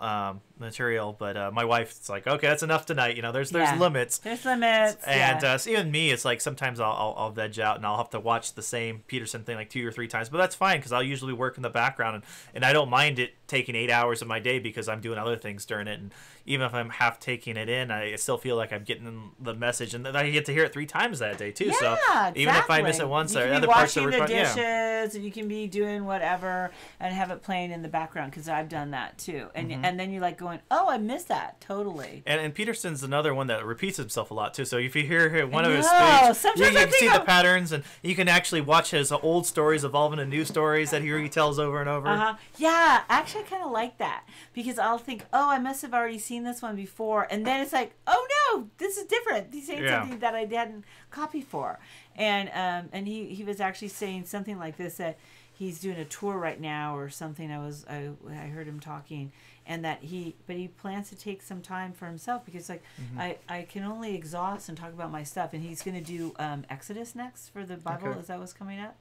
but my wife's like, okay, that's enough tonight. There's limits. There's limits. And so even me, it's like sometimes I'll veg out and I'll have to watch the same Peterson thing like 2 or 3 times, but that's fine because I'll usually work in the background and I don't mind it taking 8 hours of my day because I'm doing other things during it. And even if I'm half taking it in, I still feel like I'm getting the message, and then I get to hear it 3 times that day too. Yeah, so exactly. Even if I miss it once, or other parts of the dishes, and you can be doing whatever and have it playing in the background, because I've done that too. And and then you're like going, oh, I missed that totally. And Peterson's another one that repeats himself a lot too. So if you hear one of his speeches, you can see the patterns, and you can actually watch his old stories evolve into new stories that he retells over and over. Yeah, actually, I kind of like that, because I'll think, oh, I must have already seen this one before, and then it's like, oh no, this is different. He's saying something that I hadn't copied for, and he was actually saying something like this, that he's doing a tour right now or something. I heard him talking, and that he plans to take some time for himself, because like I can only exhaust and talk about my stuff, and he's going to do Exodus next for the Bible. Okay. Is that what's coming up?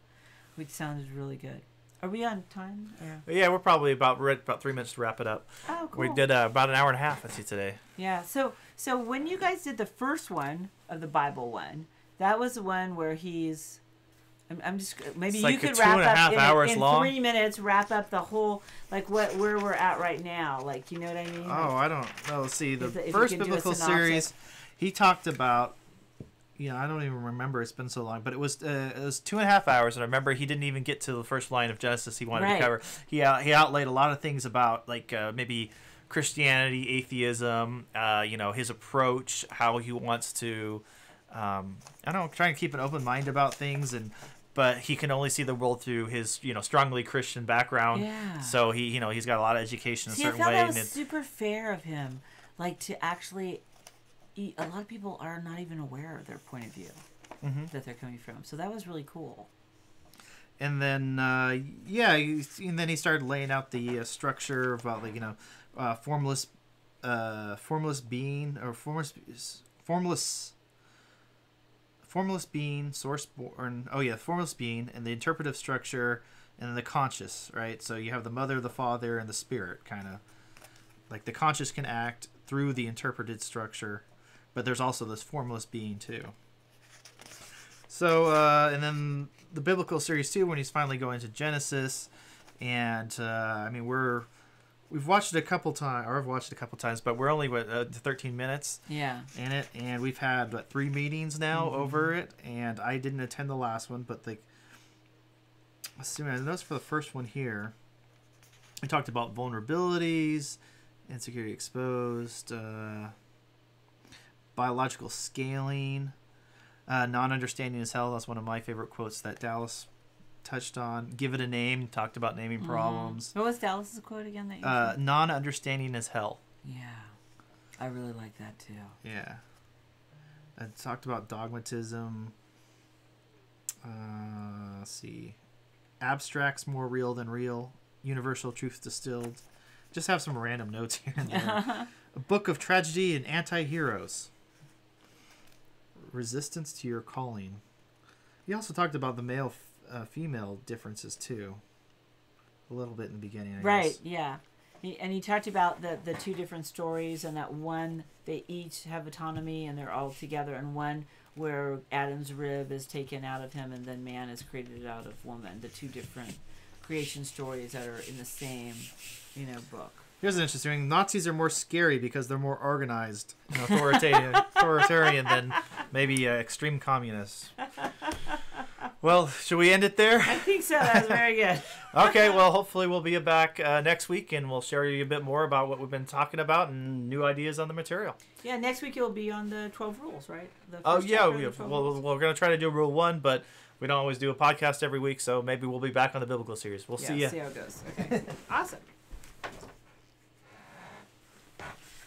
Which sounded really good. Are we on time? Yeah, we're probably about 3 minutes to wrap it up. Oh, cool. We did about an hour and a half, I see, today. Yeah. So when you guys did the first one of the Bible one, that was the one where he's. I'm just maybe like you could wrap up in long. 3 minutes. Wrap up the whole like where we're at right now. Like you know what I mean? Oh, I don't know. See, the first biblical series, he talked about. I don't even remember. It's been so long, but it was 2.5 hours, and I remember he didn't even get to the first line of Genesis he wanted to cover. He outlaid a lot of things about like maybe Christianity, atheism, his approach, how he wants to, trying to keep an open mind about things, but he can only see the world through his strongly Christian background. Yeah. So he's got a lot of education in a certain way. I thought that was super fair of him, like to actually. A lot of people are not even aware of their point of view that they're coming from. So that was really cool. And then, and then he started laying out the structure about formless being or formless being, source born. Oh yeah, formless being, and the interpretive structure, and then the conscious, right? So you have the mother, the father, and the spirit, kind of like the conscious can act through the interpreted structure. But there's also this formless being too. So, and then the biblical series too, when he's finally going to Genesis, and we've watched it a couple times, or I've watched it a couple times, but we're only 13 minutes. Yeah. In it, and we've had 3 meetings now over it, and I didn't attend the last one, but let's see, I noticed for the first one here, we talked about vulnerabilities, insecurity exposed. Biological scaling, non-understanding is hell. That's one of my favorite quotes that Dallas touched on. Give it a name. Talked about naming problems. What was Dallas's quote again? That you said? Non-understanding is hell. Yeah, I really like that too. Yeah, I talked about dogmatism. Let's see, abstracts more real than real. Universal truth distilled. Just have some random notes here and there. A book of tragedy and anti-heroes. Resistance to your calling. He also talked about the male-female differences too. A little bit in the beginning, I guess. Yeah. He talked about the 2 different stories, and that one, they each have autonomy and they're all together, and one where Adam's rib is taken out of him and then man is created out of woman. The 2 different creation stories that are in the same, book. Here's an interesting thing. Nazis are more scary because they're more organized and authoritarian than maybe extreme communists. Well, should we end it there? I think so. That was very good. Okay, well, hopefully we'll be back next week, and we'll share you a bit more about what we've been talking about and new ideas on the material. Yeah, next week you'll be on the 12 rules, right? We're going to try to do Rule 1, but we don't always do a podcast every week, so maybe we'll be back on the biblical series. We'll see you. See how it goes. Okay. Awesome.